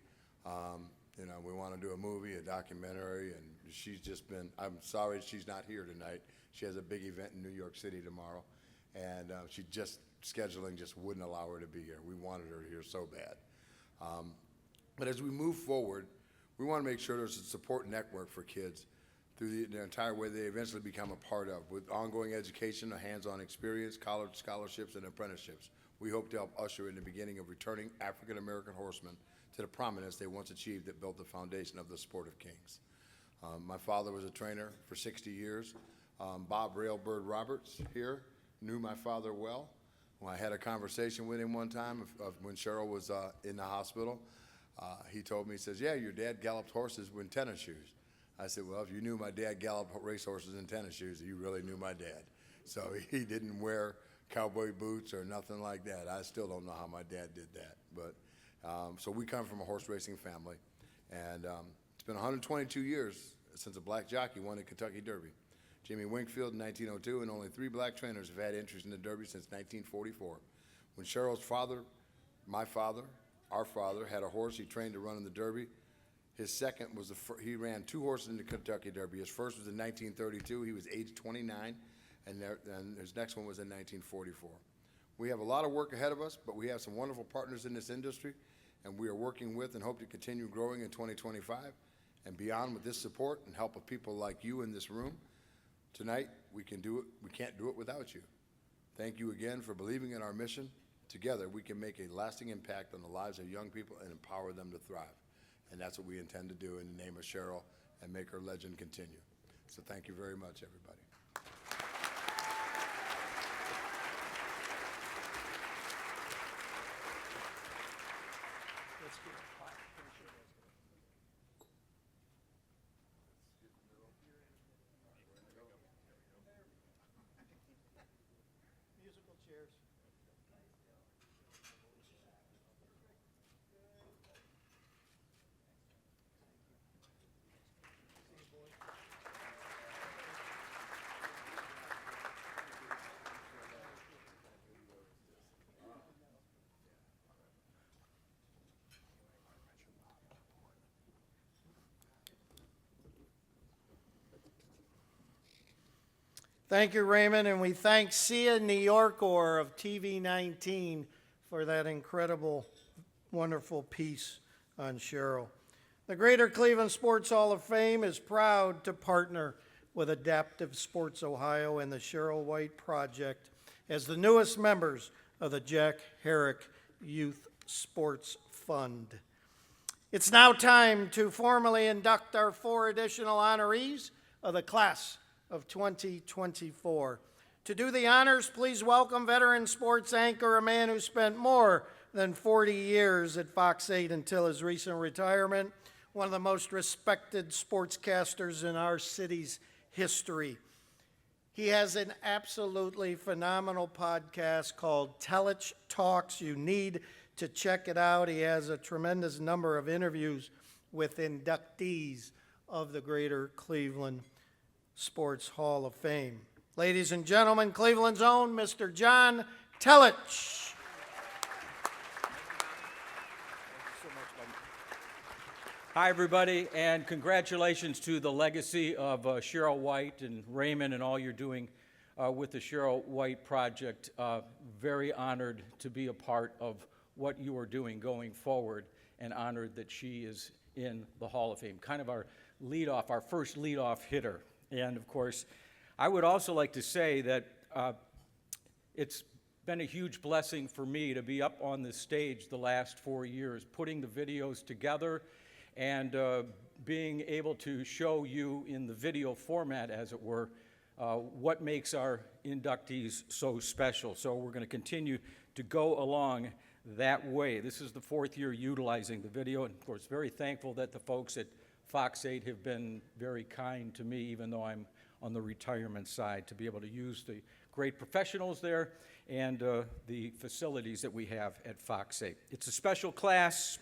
We want to do a movie, a documentary, and she's just been, I'm sorry she's not here tonight. She has a big event in New York City tomorrow, and scheduling just wouldn't allow her to be here. We wanted her here so bad. But as we move forward, we want to make sure there's a support network for kids through the entire way they eventually become a part of, with ongoing education, a hands-on experience, college scholarships, and apprenticeships. We hope to help usher in the beginning of returning African-American horsemen to the prominence they once achieved that built the foundation of the sport of kings. My father was a trainer for 60 years. Bob Railbird Roberts here knew my father well. When I had a conversation with him one time when Cheryl was in the hospital, he told me, he says, yeah, your dad galloped horses in tennis shoes. I said, well, if you knew my dad galloped racehorses in tennis shoes, you really knew my dad. So he didn't wear cowboy boots or nothing like that. I still don't know how my dad did that. But So we come from a horse racing family, and it's been 122 years since a black jockey won the Kentucky Derby. Jimmy Winkfield in 1902, and only 3 black trainers have had interest in the Derby since 1944. When Cheryl's father, my father, our father, had a horse he trained to run in the Derby, his second was he ran 2 horses in the Kentucky Derby. His first was in 1932. He was age 29, and his next one was in 1944. We have a lot of work ahead of us, but we have some wonderful partners in this industry, and we are working with and hope to continue growing in 2025 and beyond with this support and help of people like you in this room. Tonight, we can do it. We can't do it without you. Thank you again for believing in our mission. Together, we can make a lasting impact on the lives of young people and empower them to thrive. And that's what we intend to do in the name of Cheryl and make her legend continue. So thank you very much, everybody. Musical chairs. Thank you, Raymond, and we thank Sia New Yorkor of TV19 for that incredible, wonderful piece on Cheryl. The Greater Cleveland Sports Hall of Fame is proud to partner with Adaptive Sports Ohio and the Cheryl White Project as the newest members of the Jack Herrick Youth Sports Fund. It's now time to formally induct our 4 additional honorees of the class of 2024. To do the honors, please welcome veteran sports anchor, a man who spent more than 40 years at Fox 8 until his recent retirement, one of the most respected sportscasters in our city's history. He has an absolutely phenomenal podcast called Telich Talks. You need to check it out. He has a tremendous number of interviews with inductees of the Greater Cleveland Sports Hall of Fame. Ladies and gentlemen, Cleveland's own Mr. John Telich. Hi, everybody, and congratulations to the legacy of Cheryl White and Raymond and all you're doing with the Cheryl White Project. Very honored to be a part of what you are doing going forward, and honored that she is in the Hall of Fame. Kind of our leadoff, our first leadoff hitter. And of course, I would also like to say that it's been a huge blessing for me to be up on this stage the last 4 years, putting the videos together and being able to show you in the video format, as it were, what makes our inductees so special. So we're going to continue to go along that way. This is the 4th year utilizing the video, and of course, very thankful that the folks at Fox 8 have been very kind to me, even though I'm on the retirement side, to be able to use the great professionals there and the facilities that we have at Fox 8. It's a special class,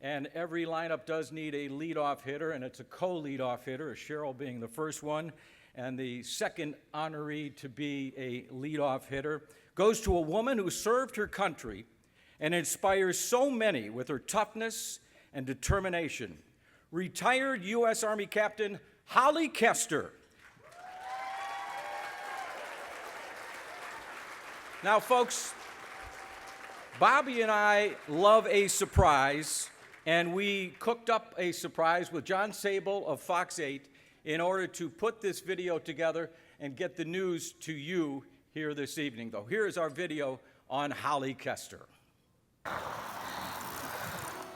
and every lineup does need a leadoff hitter, and it's a co-leadoff hitter, Cheryl being the first one, and the second honoree to be a leadoff hitter goes to a woman who served her country and inspires so many with her toughness and determination. Retired U.S. Army Captain Holly Kester. Now, folks, Bobby and I love a surprise, and we cooked up a surprise with John Sable of Fox 8 in order to put this video together and get the news to you here this evening, though. Here is our video on Holly Kester.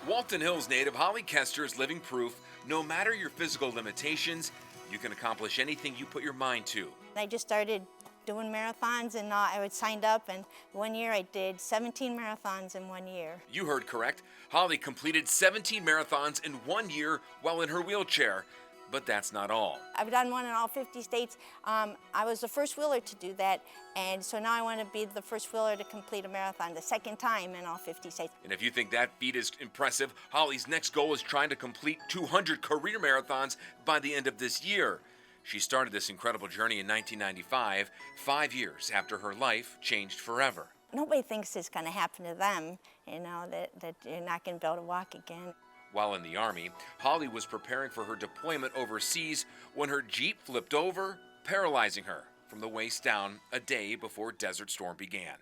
Walton Hills native Holly Kester is living proof no matter your physical limitations, you can accomplish anything you put your mind to. I just started doing marathons, and I would signed up, and 1 year I did 17 marathons in 1 year. You heard correct. Holly completed 17 marathons in 1 year while in her wheelchair. But that's not all. I've done one in all 50 states. I was the first wheeler to do that, and so now I want to be the first wheeler to complete a marathon, the second time in all 50 states. And if you think that feat is impressive, Holly's next goal is trying to complete 200 career marathons by the end of this year. She started this incredible journey in 1995, 5 years after her life changed forever. Nobody thinks it's going to happen to them, you know, that you're not going to be able to walk again. While in the Army, Holly was preparing for her deployment overseas when her Jeep flipped over, paralyzing her from the waist down a day before Desert Storm began.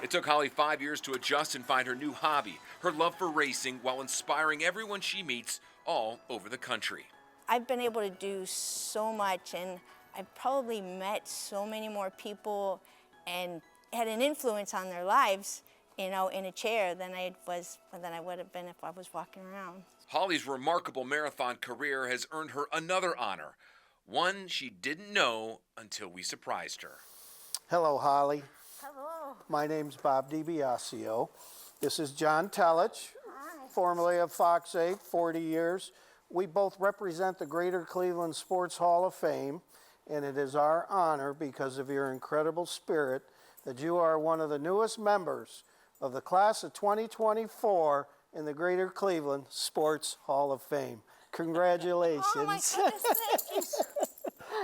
It took Holly 5 years to adjust and find her new hobby, her love for racing, while inspiring everyone she meets all over the country. I've been able to do so much, and I've probably met so many more people and had an influence on their lives, you know, in a chair than I would have been if I was walking around. Holly's remarkable marathon career has earned her another honor, one she didn't know until we surprised her. Hello, Holly. Hello. My name's Bob DiBiasio. This is John Telich, formerly of Fox 8, 40 years. We both represent the Greater Cleveland Sports Hall of Fame, and it is our honor, because of your incredible spirit, that you are one of the newest members of the class of 2024 in the Greater Cleveland Sports Hall of Fame. Congratulations. Oh my goodness, thank you.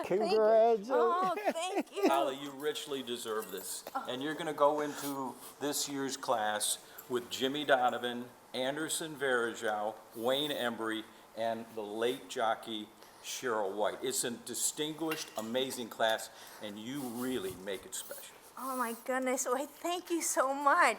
Congratulations. Oh, thank you. Holly, you richly deserve this. And you're going to go into this year's class with Jimmy Donovan, Anderson Varejao, Wayne Embry, and the late jockey Cheryl White. It's a distinguished, amazing class, and you really make it special. Oh my goodness, why, thank you so much.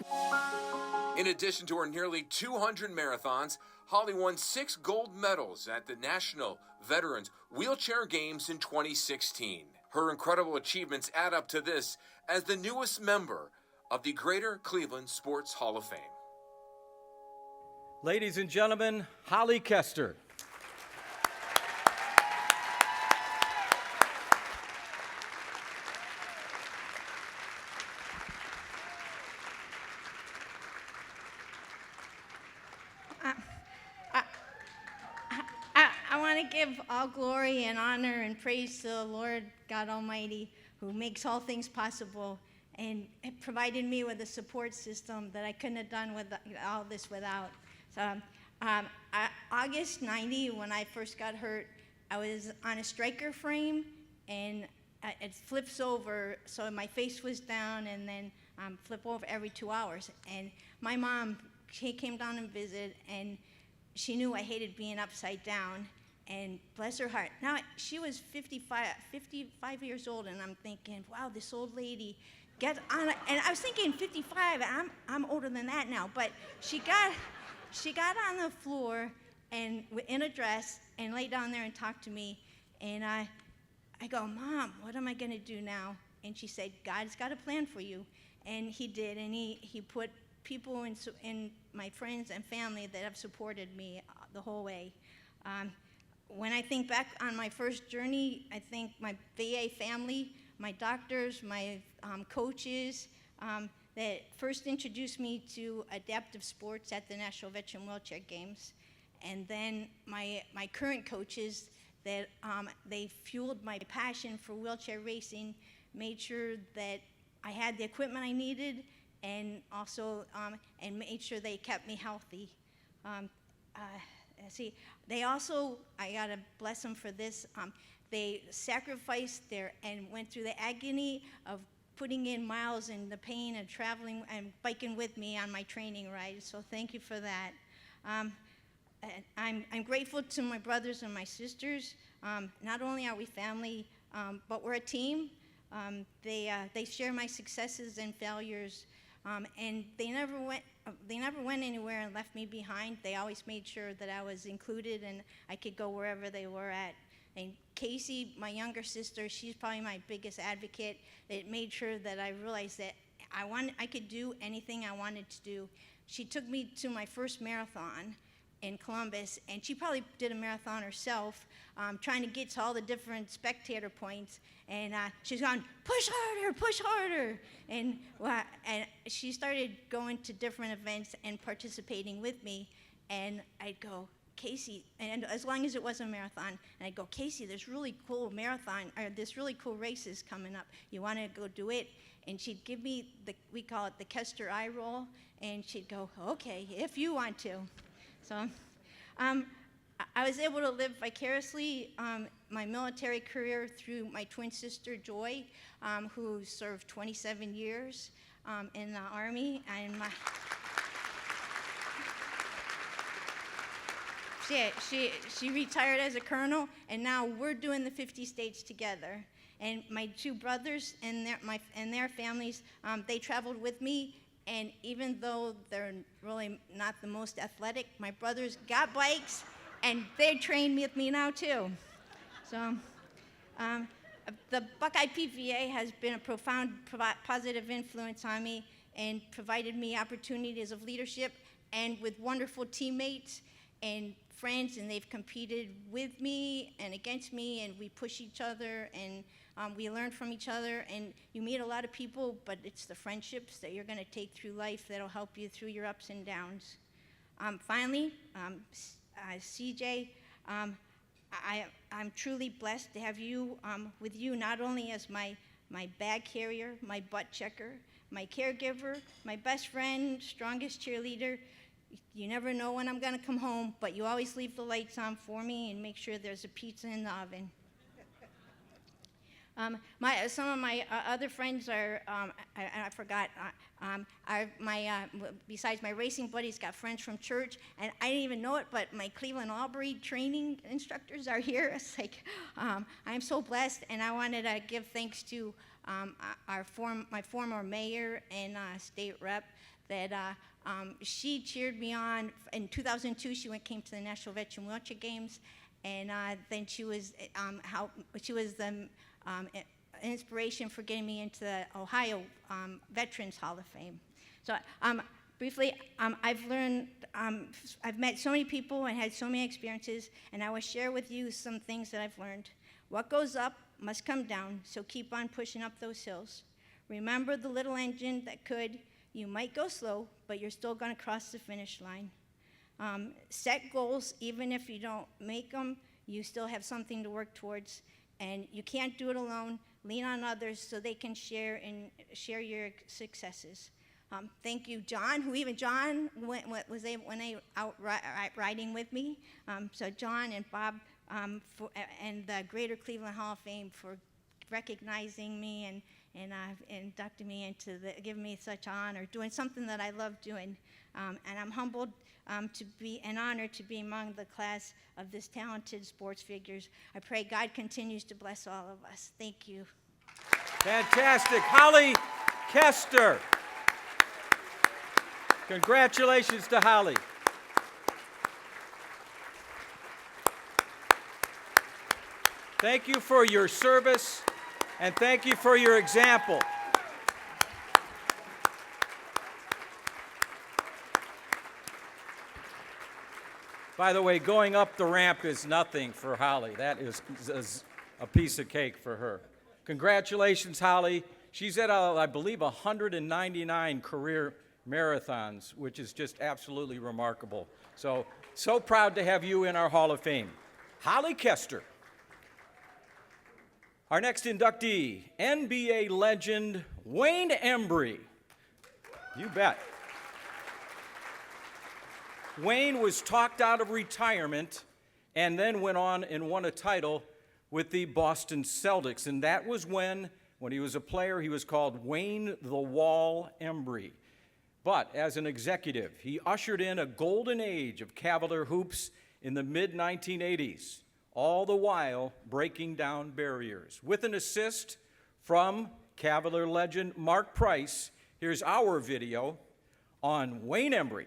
In addition to her nearly 200 marathons, Holly won 6 gold medals at the National Veterans Wheelchair Games in 2016. Her incredible achievements add up to this as the newest member of the Greater Cleveland Sports Hall of Fame. Ladies and gentlemen, Holly Kester. I want to give all glory and honor and praise to the Lord God Almighty, who makes all things possible and provided me with a support system that I couldn't have done with all this without. So, August 90, when I first got hurt, I was on a striker frame, and it flips over, so my face was down, and then flip over every 2 hours. And my mom, she came down and visited, and she knew I hated being upside down, and bless her heart. Now, she was 55 years old, and I'm thinking, wow, this old lady gets on, and I was thinking 55, I'm older than that now, but she got on the floor and in a dress and lay down there and talked to me, and I go, Mom, what am I going to do now? And she said, God's got a plan for you. And he did, and he put people in my friends and family that have supported me the whole way. When I think back on my first journey, I think my VA family, my doctors, my coaches that first introduced me to adaptive sports at the National Veteran Wheelchair Games, and then my current coaches that they fueled my passion for wheelchair racing, made sure that I had the equipment I needed, and also and made sure they kept me healthy. They also, I gotta bless them for this, they sacrificed and went through the agony of putting in miles and the pain and traveling and biking with me on my training rides, so thank you for that. I'm grateful to my brothers and my sisters. Not only are we family, but we're a team. They share my successes and failures, and they never went anywhere and left me behind. They always made sure that I was included and I could go wherever they were at. And Casey, my younger sister, she's probably my biggest advocate. It made sure that I realized that I could do anything I wanted to do. She took me to my first marathon in Columbus, and she probably did a marathon herself, trying to get to all the different spectator points, and she's going, push harder, and she started going to different events and participating with me, and I'd go, Casey, and as long as it was a marathon, and I'd go, Casey, there's really cool marathon, or there's really cool races coming up. You want to go do it? And she'd give me, we call it the Kester eye roll, and she'd go, okay, if you want to. So I was able to live vicariously my military career through my twin sister, Joy, who served 27 years in the Army. And she retired as a colonel, and now we're doing the 50 states together. And my two brothers and their families, they traveled with me. And even though they're really not the most athletic, my brothers got bikes, and they train with me now too. So the Buckeye PVA has been a profound positive influence on me and provided me opportunities of leadership and with wonderful teammates and friends, and they've competed with me and against me, and we push each other, and we learn from each other, and you meet a lot of people, but it's the friendships that you're going to take through life that'll help you through your ups and downs. Finally, CJ, I'm truly blessed to have you with you, not only as my bag carrier, my butt checker, my caregiver, my best friend, strongest cheerleader. You never know when I'm going to come home, but you always leave the lights on for me and make sure there's a pizza in the oven. Some of my other friends are, I forgot, besides my racing buddies, got friends from church, and I didn't even know it, but my Cleveland Albury training instructors are here. It's like, I'm so blessed, and I wanted to give thanks to my former mayor and state rep that she cheered me on. In 2002, she came to the National Veteran Wheelchair Games, and then she was the inspiration for getting me into the Ohio Veterans Hall of Fame. So briefly, I've learned, I've met so many people and had so many experiences, and I will share with you some things that I've learned. What goes up must come down, so keep on pushing up those hills. Remember the little engine that could. You might go slow, but you're still going to cross the finish line. Set goals, even if you don't make them, you still have something to work towards, and you can't do it alone. Lean on others so they can share your successes. Thank you, John, John was out riding with me. So John and Bob and the Greater Cleveland Hall of Fame for recognizing me and inducting me giving me such honor, doing something that I love doing. And I'm humbled to be an honor to be among the class of this talented sports figures. I pray God continues to bless all of us. Thank you. Fantastic. Holly Kester. Congratulations to Holly. Thank you for your service, and thank you for your example. By the way, going up the ramp is nothing for Holly. That is a piece of cake for her. Congratulations, Holly. She's at, I believe, 199 career marathons, which is just absolutely remarkable. So proud to have you in our Hall of Fame. Holly Kester. Our next inductee, NBA legend Wayne Embry. You bet. Wayne was talked out of retirement and then went on and won a title with the Boston Celtics. And that was when he was a player, he was called Wayne the Wall Embry. But as an executive, he ushered in a golden age of Cavalier hoops in the mid-1980s, all the while breaking down barriers. With an assist from Cavalier legend Mark Price, here's our video on Wayne Embry.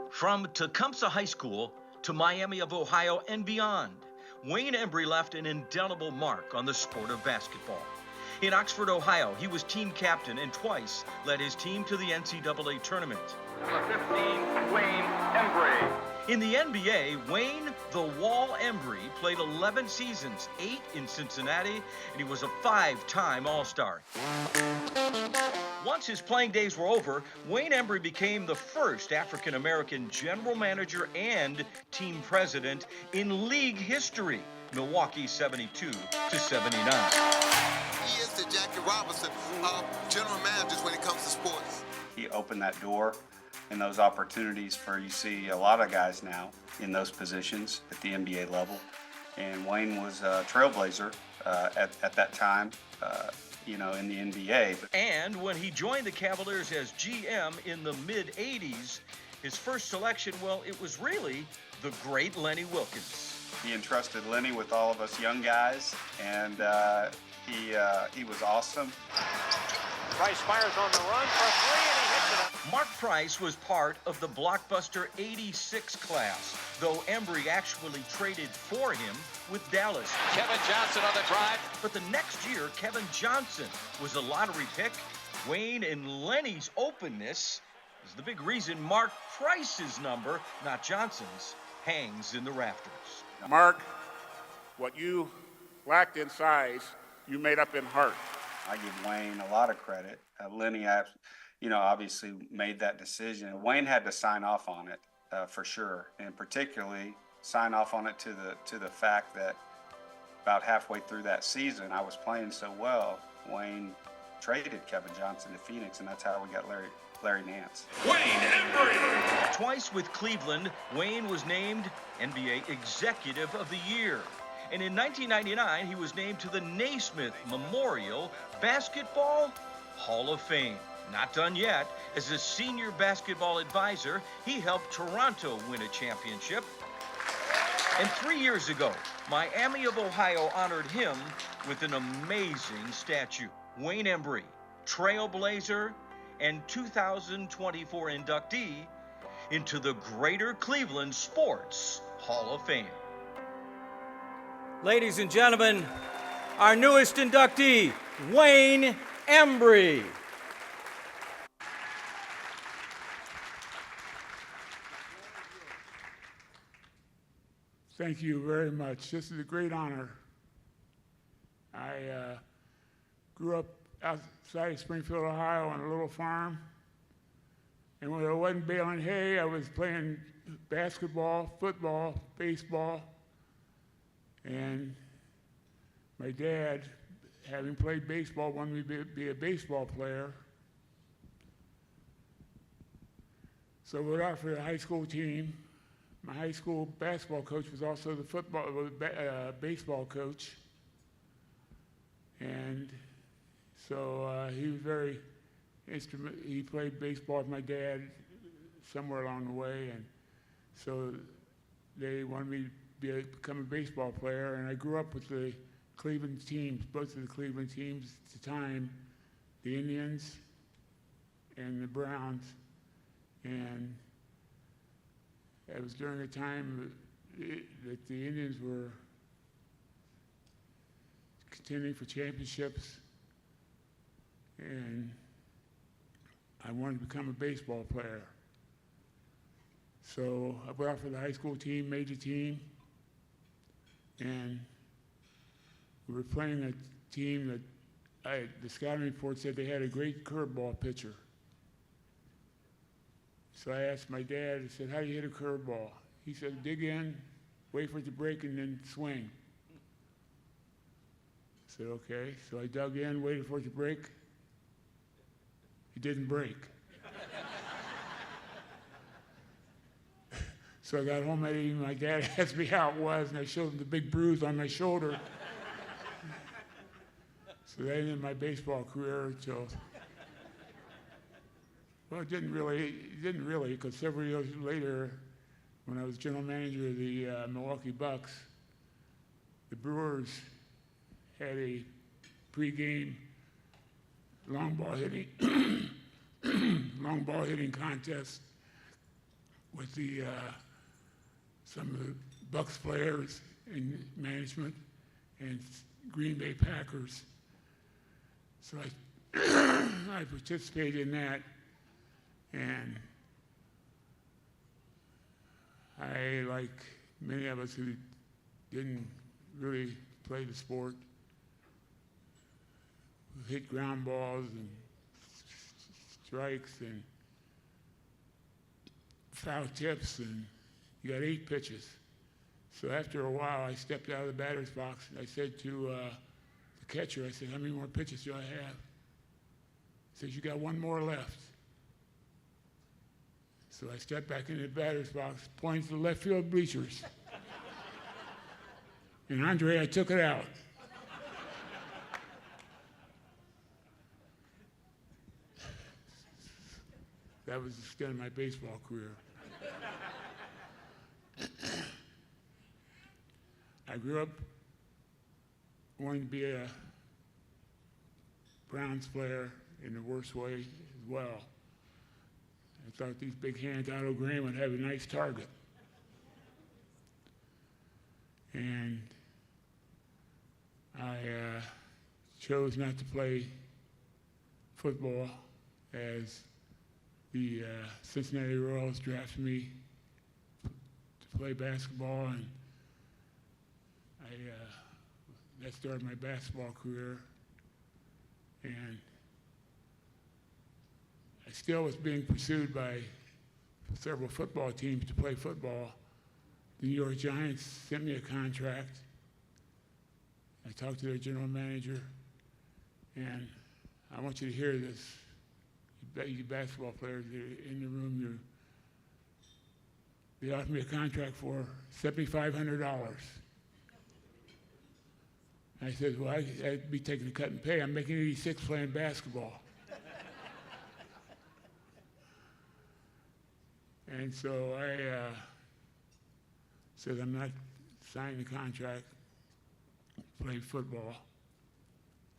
From Tecumseh High School to Miami of Ohio and beyond, Wayne Embry left an indelible mark on the sport of basketball. In Oxford, Ohio, he was team captain and twice led his team to the NCAA tournament. Number 15, Wayne Embry. In the NBA, Wayne the Wall Embry played 11 seasons, 8 in Cincinnati, and he was a 5-time All-Star. Once his playing days were over, Wayne Embry became the first African-American general manager and team president in league history, Milwaukee 72 to 79. He is the Jackie Robinson of general managers when it comes to sports. He opened that door and those opportunities for, you see a lot of guys now in those positions at the NBA level. And Wayne was a trailblazer at that time, in the NBA. And when he joined the Cavaliers as GM in the mid-'80s, his first selection, well, it was really the great Lenny Wilkens. He entrusted Lenny with all of us young guys, and he was awesome. Price fires on the run for three, and he hits it. Mark Price was part of the blockbuster '86 class, though Embry actually traded for him with Dallas. Kevin Johnson on the drive. But the next year, Kevin Johnson was a lottery pick. Wayne and Lenny's openness is the big reason Mark Price's number, not Johnson's, hangs in the rafters. Mark, what you lacked in size, you made up in heart. I give Wayne a lot of credit. Lenny, obviously made that decision. Wayne had to sign off on it for sure, and particularly sign off on it to the fact that about halfway through that season, I was playing so well. Wayne traded Kevin Johnson to Phoenix, and that's how we got Larry Nance. Wayne Embry! Twice with Cleveland, Wayne was named NBA Executive of the Year. And in 1999, he was named to the Naismith Memorial Basketball Hall of Fame. Not done yet. As a senior basketball advisor, he helped Toronto win a championship. And 3 years ago, Miami of Ohio honored him with an amazing statue. Wayne Embry, trailblazer and 2024 inductee into the Greater Cleveland Sports Hall of Fame. Ladies and gentlemen, our newest inductee, Wayne Embry. Thank you very much. This is a great honor. I grew up outside of Springfield, Ohio on a little farm. And when I wasn't baling hay, I was playing basketball, football, baseball. And my dad, having played baseball, wanted me to be a baseball player. So I went out for the high school team. My high school basketball coach was also the baseball coach. And so he was very instrumental. He played baseball with my dad somewhere along the way. And so they wanted me to become a baseball player. And I grew up with the Cleveland teams, both of the Cleveland teams at the time, the Indians and the Browns. And it was during a time that the Indians were contending for championships, and I wanted to become a baseball player. So I went out for the high school team, made the team, and we were playing a team that the scouting report said they had a great curveball pitcher. So I asked my dad, I said, how do you hit a curveball? He said, dig in, wait for it to break, and then swing. I said, okay. So I dug in, waited for it to break. It didn't break. So I got home that evening, my dad asked me how it was, and I showed him the big bruise on my shoulder. So that ended my baseball career until, well, it didn't really, because several years later, when I was general manager of the Milwaukee Bucks, the Brewers had a pregame long ball hitting contest with some of the Bucks players and management and Green Bay Packers. So I participated in that, and I, like many of us who didn't really play the sport, hit ground balls and strikes and foul tips, and you got 8 pitches. So after a while, I stepped out of the batter's box and I said to the catcher, I said, how many more pitches do I have? He says, you got 1 more left. So I stepped back in the batter's box, pointed to the left field bleachers. And Andre, I took it out. That was the extent of my baseball career. I grew up wanting to be a Browns player in the worst way as well. I thought these big hands, Otto Graham, would have a nice target. And I chose not to play football as the Cincinnati Royals drafted me to play basketball, and that started my basketball career. And I still was being pursued by several football teams to play football. The New York Giants sent me a contract. I talked to their general manager, and I want you to hear this. You basketball players that are in the room, they offered me a contract for $7,500. I said, well, I'd be taking a cut in pay. I'm making 86 playing basketball. And so I said, I'm not signing the contract, play football.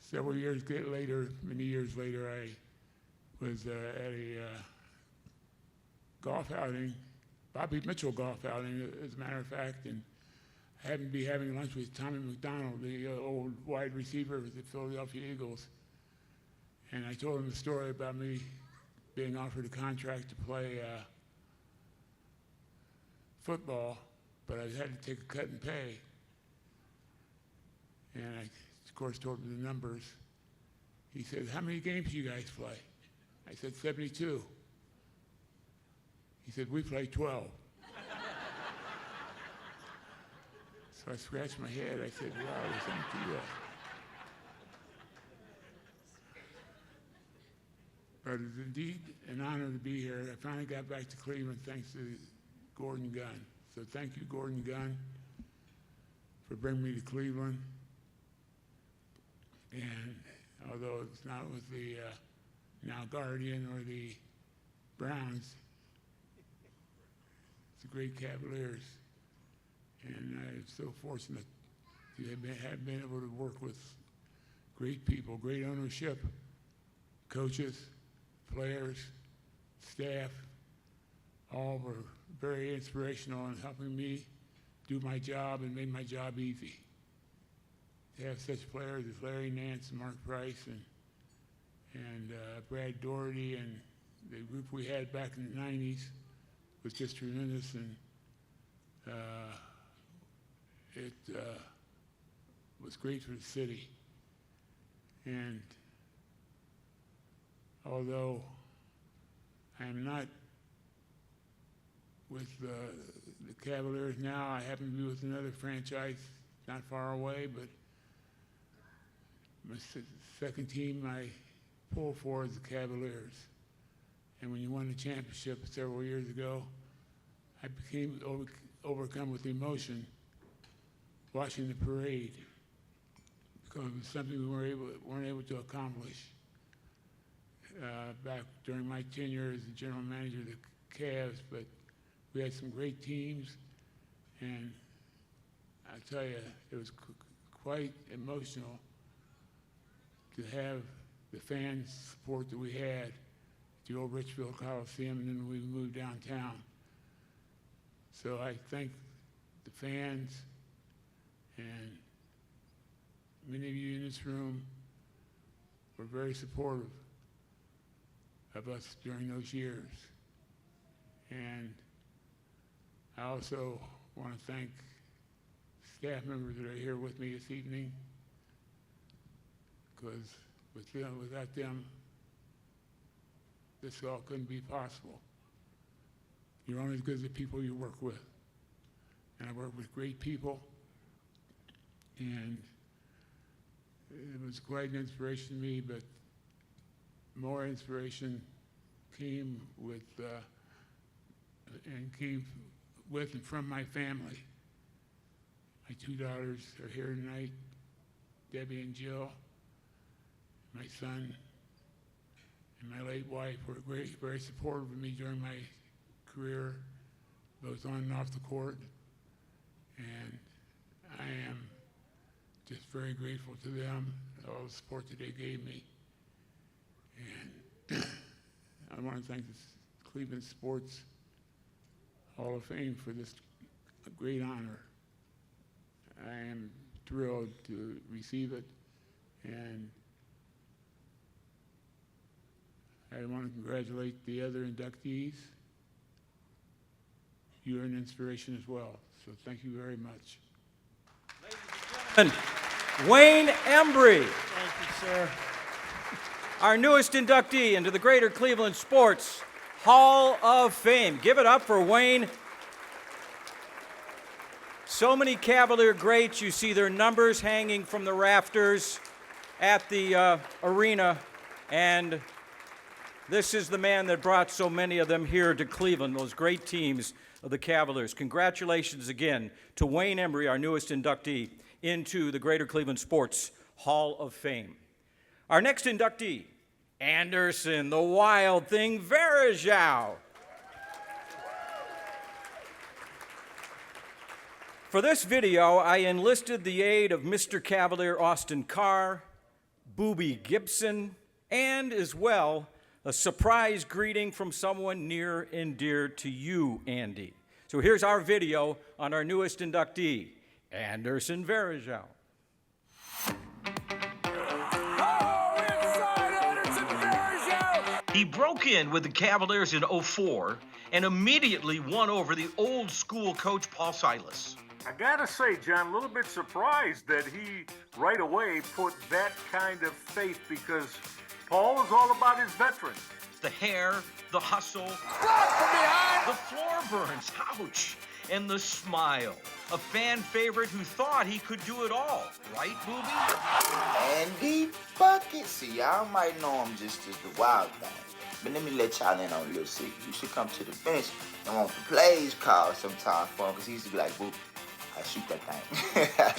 Several years later, many years later, I was at a golf outing, Bobby Mitchell golf outing, as a matter of fact, and I happened to be having lunch with Tommy McDonald, the old wide receiver with the Philadelphia Eagles. And I told him the story about me being offered a contract to play football, but I had to take a cut in pay. And I, of course, told him the numbers. He said, how many games do you guys play? I said, 72. He said, we play 12. So I scratched my head. I said, wow, thank you. But it's indeed an honor to be here. I finally got back to Cleveland thanks to Gordon Gunn. So thank you, Gordon Gunn, for bringing me to Cleveland. And although it's not with the now Guardian or the Browns, it's the great Cavaliers. And I'm so fortunate to have been able to work with great people, great ownership, coaches, players, staff. All were very inspirational in helping me do my job and made my job easy. To have such players as Larry Nance and Mark Price and Brad Doherty and the group we had back in the 90s was just tremendous, and it was great for the city. And although I am not with the Cavaliers now, I happen to be with another franchise not far away, but my second team I pull for is the Cavaliers. And when you won the championship several years ago, I became overcome with emotion watching the parade, because it was something we weren't able to accomplish back during my tenure as the general manager of the Cavs. But we had some great teams, and I tell you, it was quite emotional to have the fans support that we had at the old Richfield Coliseum, and then we moved downtown. So I thank the fans and many of you in this room were very supportive of us during those years. And I also want to thank staff members that are here with me this evening, because without them, this all couldn't be possible. You're only as good as the people you work with. And I work with great people, and it was quite an inspiration to me, but more inspiration came with and from my family. My two daughters are here tonight, Debbie and Jill. My son and my late wife were very supportive of me during my career, both on and off the court. And I am just very grateful to them, all the support that they gave me. And I want to thank the Cleveland Sports Hall of Fame for this great honor. I am thrilled to receive it, and I want to congratulate the other inductees. You're an inspiration as well, so thank you very much. And Wayne Embry, Thank you, sir. our newest inductee into the Greater Cleveland Sports Hall of Fame. Give it up for Wayne. So many Cavalier greats. You see their numbers hanging from the rafters at the arena, and this is the man that brought so many of them here to Cleveland, those great teams of the Cavaliers. Congratulations again to Wayne Embry, our newest inductee into the Greater Cleveland Sports Hall of Fame. Our next inductee, Anderson, the Wild Thing Varejao. For this video, I enlisted the aid of Mr. Cavalier Austin Carr, Boobie Gibson, and as well, a surprise greeting from someone near and dear to you, Andy. So here's our video on our newest inductee, Anderson Varejao. He broke in with the Cavaliers in '04 and immediately won over the old school coach Paul Silas. I gotta say, John, a little bit surprised that he right away put that kind of faith, because Paul is all about his veterans. The hair, the hustle, the floor burns, ouch, and the smile. A fan favorite who thought he could do it all, right, Boobie? Andy Bucket. See, y'all might know him just as the Wild Thing. But let me let y'all in on a little secret. You should come to the bench and want the plays called sometime for him, because he used to be like, Boop, I shoot that thing.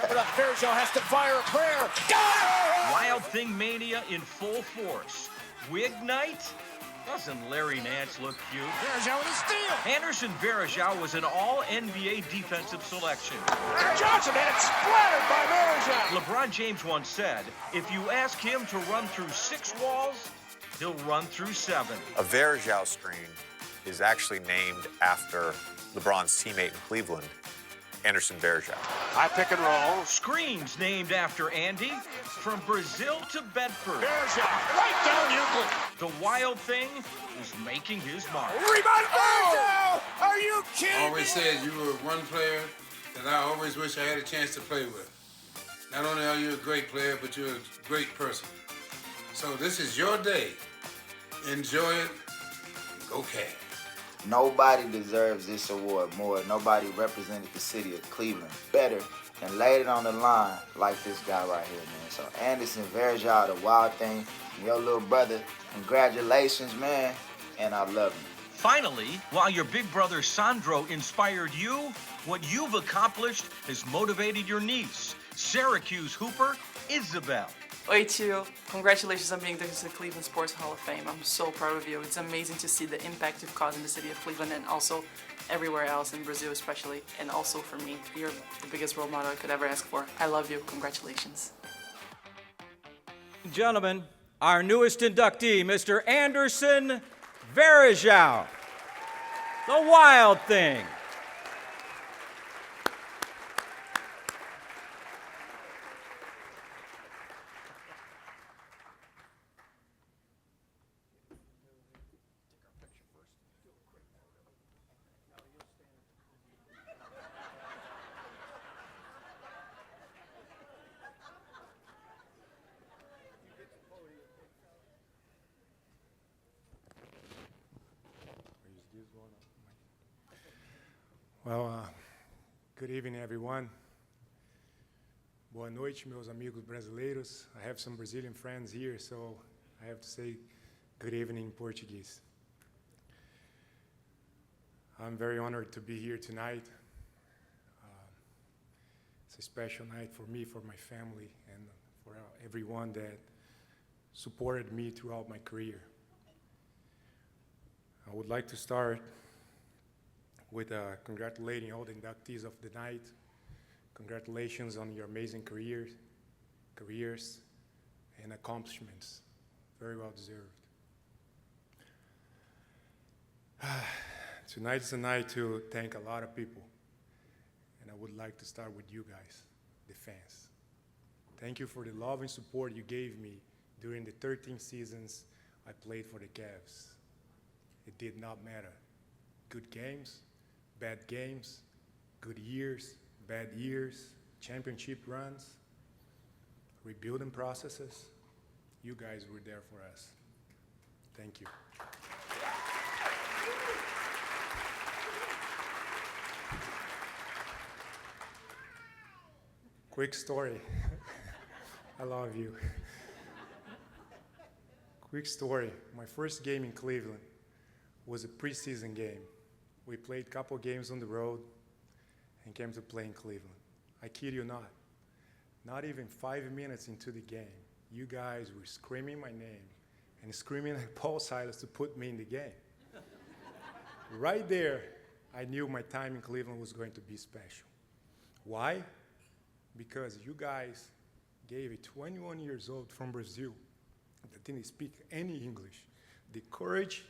Coming up, Varejao has to fire a prayer. Got it! Wild Thing mania in full force. Wig night? Doesn't Larry Nance look cute? Varejao with a steal. Anderson Varejao was an all-NBA defensive selection. Johnson had it splattered by Varejao. LeBron James once said, if you ask him to run through 6 walls, he'll run through 7. A Varejao screen is actually named after LeBron's teammate in Cleveland, Anderson Varejao. High pick and roll. Screens named after Andy, from Brazil to Bedford. Varejao right down Euclid. The Wild Thing is making his mark. Rebound, Varejao! Are you kidding Always me? said you were one player that I always wish I had a chance to play with. Not only are you a great player, but you're a great person. So this is your day. Enjoy it. And go Cavs. Nobody deserves this award more. Nobody represented the city of Cleveland better and laid it on the line like this guy right here, man. So Anderson Varejao, the Wild Thing, your little brother, congratulations, man, and I love you. Finally, while your big brother Sandro inspired you, what you've accomplished has motivated your niece, Syracuse hooper Isabel. Oi, tio. Congratulations on being the Cleveland Sports Hall of Fame. I'm so proud of you. It's amazing to see the impact you've caused in the city of Cleveland and also everywhere else, in Brazil especially, and also for me. You're the biggest role model I could ever ask for. I love you. Congratulations. Gentlemen, our newest inductee, Mr. Anderson Varejao, the Wild Thing. Well, good evening, everyone. Boa noite, meus amigos brasileiros. I have some Brazilian friends here, so I have to say good evening in Portuguese. I'm very honored to be here tonight. It's a special night for me, for my family, and for everyone that supported me throughout my career. I would like to start with congratulating all the inductees of the night. Congratulations on your amazing careers and accomplishments. Very well deserved. Tonight is a night to thank a lot of people, and I would like to start with you guys, the fans. Thank you for the love and support you gave me during the 13 seasons I played for the Cavs. It did not matter. Good games, bad games, good years, bad years, championship runs, rebuilding processes. You guys were there for us. Thank you. Quick story. I love you. Quick story. My first game in Cleveland was a preseason game. We played a couple games on the road and came to play in Cleveland. I kid you not. Not even 5 minutes into the game, you guys were screaming my name and screaming at Paul Silas to put me in the game. Right there, I knew my time in Cleveland was going to be special. Why? Because you guys gave a 21 years old from Brazil that didn't speak any English the courage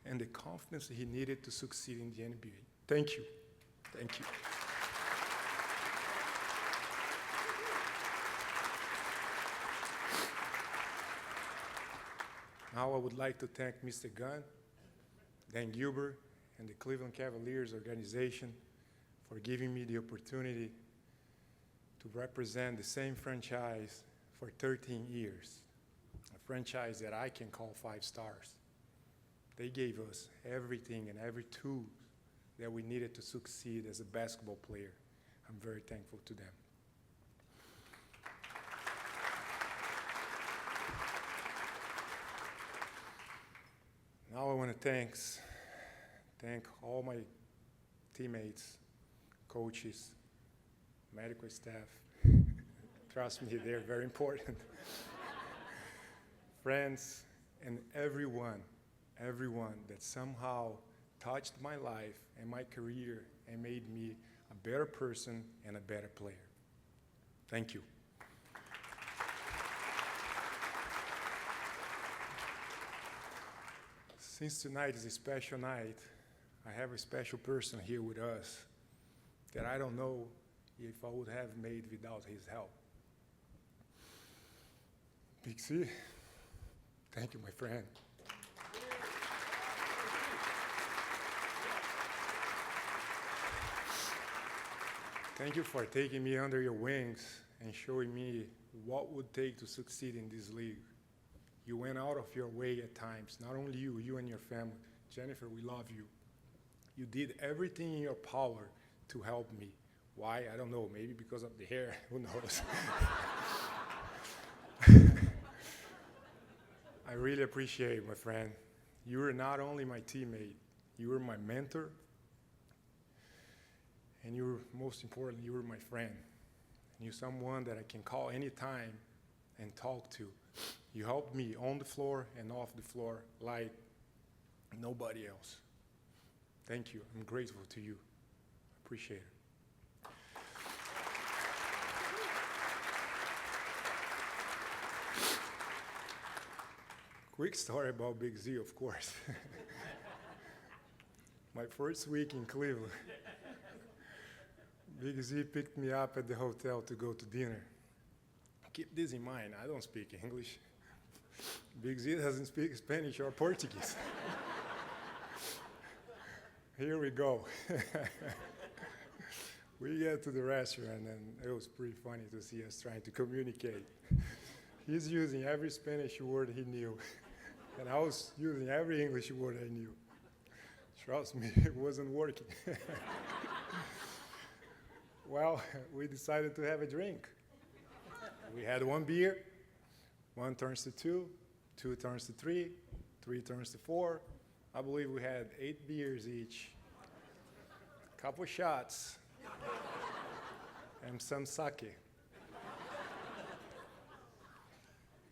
and the confidence he needed to succeed in the NBA. Thank you. Thank you. Now I would like to thank Mr. Gunn, Dan Gilbert, and the Cleveland Cavaliers organization for giving me the opportunity to represent the same franchise for 13 years, a franchise that I can call 5 stars. They gave us everything and every tool that we needed to succeed as a basketball player. I'm very thankful to them. Now I want to thank all my teammates, coaches, medical staff. Trust me, they're very important. Friends, and everyone that somehow touched my life and my career and made me a better person and a better player. Thank you. Since tonight is a special night, I have a special person here with us that I don't know if I would have made without his help. Big C, thank you, my friend. Thank you for taking me under your wings and showing me what it would take to succeed in this league. You went out of your way at times, not only you and your family. Jennifer, we love you. You did everything in your power to help me. Why? I don't know, maybe because of the hair, who knows? I really appreciate it, my friend. You were not only my teammate, you were my mentor, and you were, most importantly, you were my friend. And you're someone that I can call anytime and talk to. You helped me on the floor and off the floor like nobody else. Thank you. I'm grateful to you. Appreciate it. Quick story about Big Z, of course. My first week in Cleveland, Big Z picked me up at the hotel to go to dinner. Keep this in mind, I don't speak English. Big Z doesn't speak Spanish or Portuguese. Here we go. We get to the restaurant, and it was pretty funny to see us trying to communicate. He's using every Spanish word he knew, and I was using every English word I knew. Trust me, it wasn't working. Well, we decided to have a drink. We had one beer, one turns to two, two turns to three, three turns to four. I believe we had 8 beers each, a couple shots, and some sake.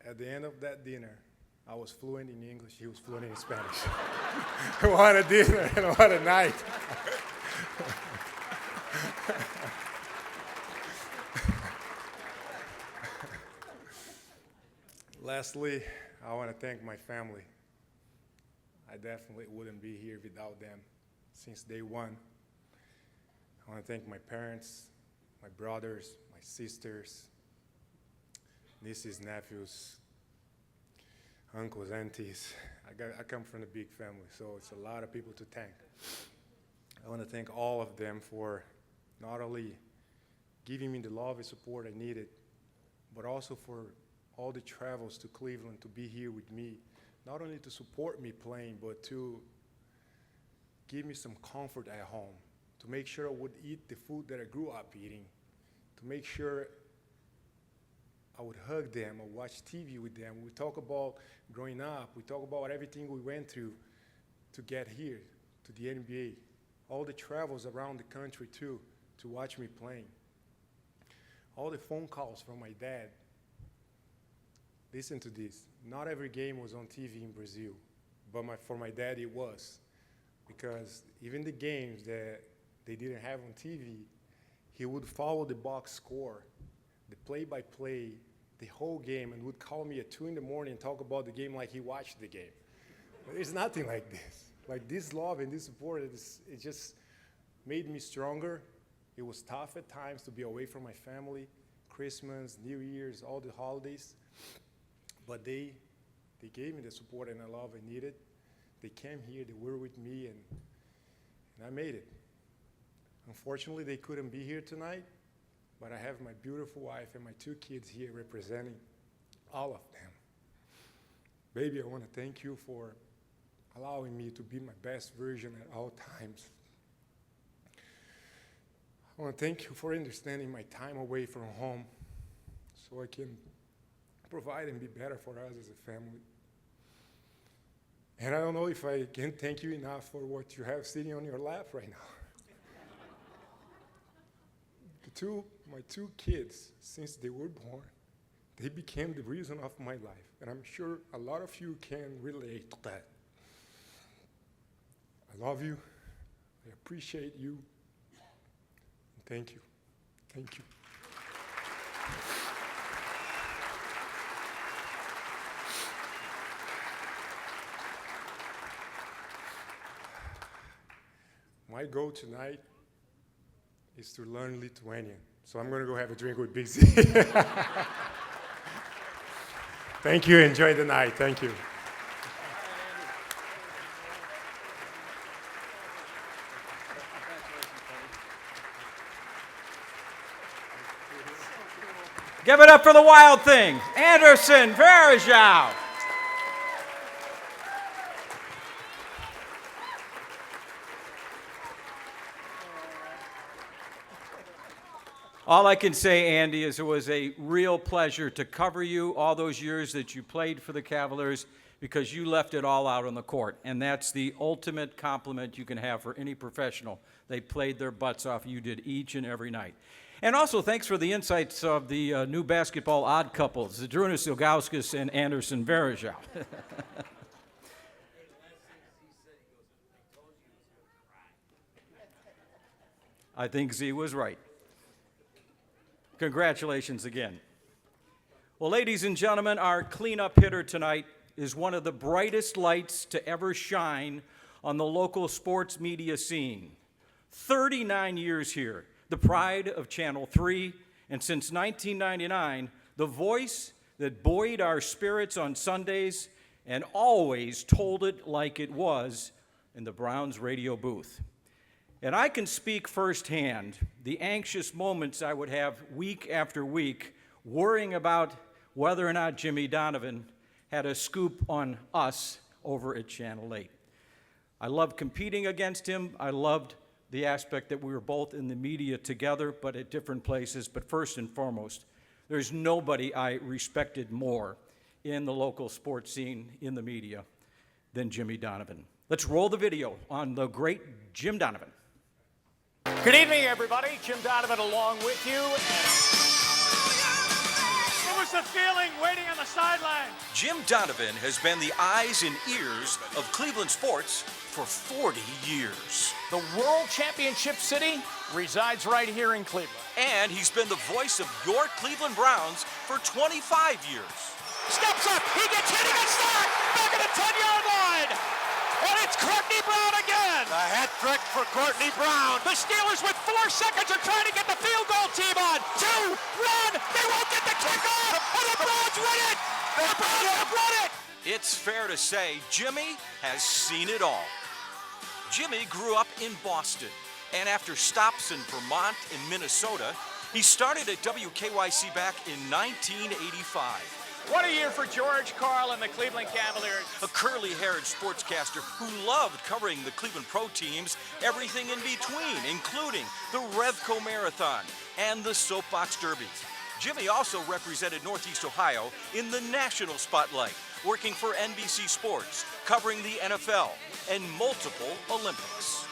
At the end of that dinner, I was fluent in English, he was fluent in Spanish. What a dinner and what a night. Lastly, I want to thank my family. I definitely wouldn't be here without them since day one. I want to thank my parents, my brothers, my sisters, nieces, nephews, uncles, aunties. I come from a big family, so it's a lot of people to thank. I want to thank all of them for not only giving me the love and support I needed, but also for all the travels to Cleveland to be here with me, not only to support me playing, but to give me some comfort at home, to make sure I would eat the food that I grew up eating, to make sure I would hug them or watch TV with them. We talk about growing up. We talk about everything we went through to get here, to the NBA, all the travels around the country too, to watch me playing. All the phone calls from my dad. Listen to this. Not every game was on TV in Brazil, but for my dad it was. Because even the games that they didn't have on TV, he would follow the box score, the play-by-play, the whole game, and would call me at 2 in the morning and talk about the game like he watched the game. There's nothing like this. Like this love and this support, it just made me stronger. It was tough at times to be away from my family, Christmas, New Year's, all the holidays. But they gave me the support and the love I needed. They came here, they were with me, and I made it. Unfortunately, they couldn't be here tonight, but I have my beautiful wife and my 2 kids here representing all of them. Baby, I want to thank you for allowing me to be my best version at all times. I want to thank you for understanding my time away from home so I can provide and be better for us as a family. And I don't know if I can thank you enough for what you have sitting on your lap right now. My 2 kids, since they were born, they became the reason of my life. And I'm sure a lot of you can relate to that. I love you. I appreciate you. Thank you. Thank you. My goal tonight is to learn Lithuanian. So I'm going to go have a drink with Big Z. Thank you. Enjoy the night. Thank you. Give it up for the Wild Thing, Anderson Varejao. All I can say, Andy, is it was a real pleasure to cover you all those years that you played for the Cavaliers, because you left it all out on the court. And that's the ultimate compliment you can have for any professional. They played their butts off. You did each and every night. And also, thanks for the insights of the new basketball odd couples, Zydrunas Ilgauskas and Anderson Varejao. I think Z was right. Congratulations again. Well, ladies and gentlemen, our cleanup hitter tonight is one of the brightest lights to ever shine on the local sports media scene. 39 years here, the pride of Channel 3, and since 1999, the voice that buoyed our spirits on Sundays and always told it like it was in the Browns radio booth. And I can speak firsthand the anxious moments I would have week after week worrying about whether or not Jimmy Donovan had a scoop on us over at Channel 8. I loved competing against him. I loved the aspect that we were both in the media together, but at different places. But first and foremost, there's nobody I respected more in the local sports scene, in the media, than Jimmy Donovan. Let's roll the video on the great Jim Donovan. Good evening, everybody. Jim Donovan along with you. What was the feeling waiting on the sideline? Jim Donovan has been the eyes and ears of Cleveland sports for 40 years. The World Championship City resides right here in Cleveland. And he's been the voice of your Cleveland Browns for 25 years. Steps up, he gets hit, he gets sacked, back at the 10-yard line. And it's Courtney Brown again. A hat trick for Courtney Brown. The Steelers with 4 seconds are trying to get the field goal team on. 2, 1, they won't get the kickoff, and the Browns win it. The Browns have won it. It's fair to say Jimmy has seen it all. Jimmy grew up in Boston, and after stops in Vermont and Minnesota, he started at WKYC back in 1985. What a year for George Karl and the Cleveland Cavaliers. A curly-haired sportscaster who loved covering the Cleveland pro teams, everything in between, including the Revco Marathon and the Soapbox Derby. Jimmy also represented Northeast Ohio in the national spotlight, working for NBC Sports, covering the NFL, and multiple Olympics.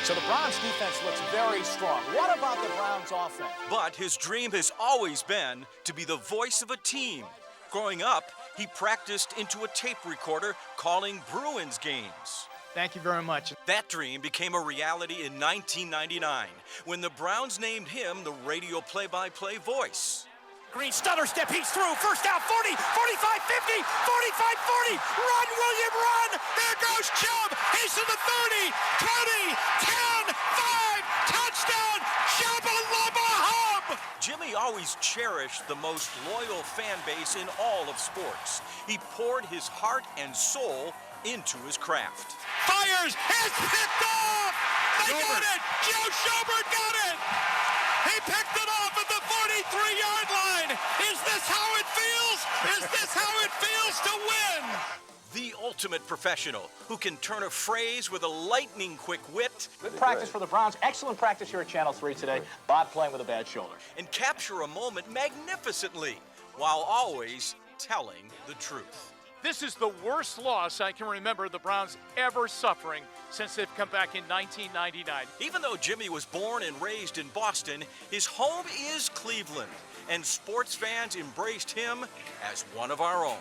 So the Browns defense looks very strong. What about the Browns offense? But his dream has always been to be the voice of a team. Growing up, he practiced into a tape recorder calling Bruins games. Thank you very much. That dream became a reality in 1999 when the Browns named him the radio play-by-play voice. Green stutter step, he's through. First down, 40, 45, 50, 45, 40. Run, William, run. There goes Chubb. He's to the 30, 20, 10, 5. Touchdown, Chubb-a-lubba hub. Jimmy always cherished the most loyal fan base in all of sports. He poured his heart and soul into his craft. Fires, it's picked off. They got it. Joe Schobert got it. He picked it off at the 43-yard line. Is this how it feels? Is this how it feels to win? The ultimate professional who can turn a phrase with a lightning-quick wit. Good practice for the Browns. Excellent practice here at Channel 3 today. Bob playing with a bad shoulder. And capture a moment magnificently while always telling the truth. This is the worst loss I can remember the Browns ever suffering since they've come back in 1999. Even though Jimmy was born and raised in Boston, his home is Cleveland, and sports fans embraced him as one of our own.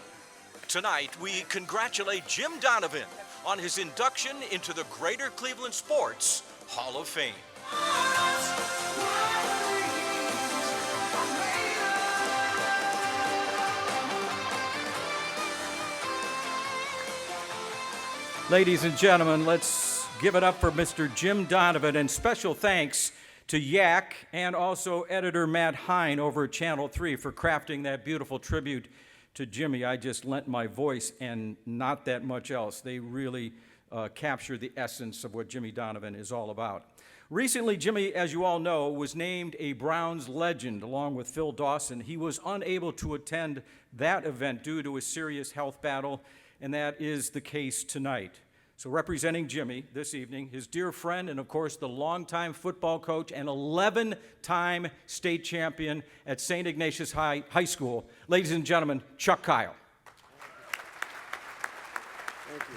Tonight, we congratulate Jim Donovan on his induction into the Greater Cleveland Sports Hall of Fame. Ladies and gentlemen, let's give it up for Mr. Jim Donovan, and special thanks to Yak and also editor Matt Hine over at Channel 3 for crafting that beautiful tribute to Jimmy. I just lent my voice and not that much else. They really capture the essence of what Jimmy Donovan is all about. Recently, Jimmy, as you all know, was named a Browns legend along with Phil Dawson. He was unable to attend that event due to a serious health battle, and that is the case tonight. So representing Jimmy this evening, his dear friend and, of course, the longtime football coach and 11-time state champion at St. Ignatius High School, ladies and gentlemen, Chuck Kyle. Thank you.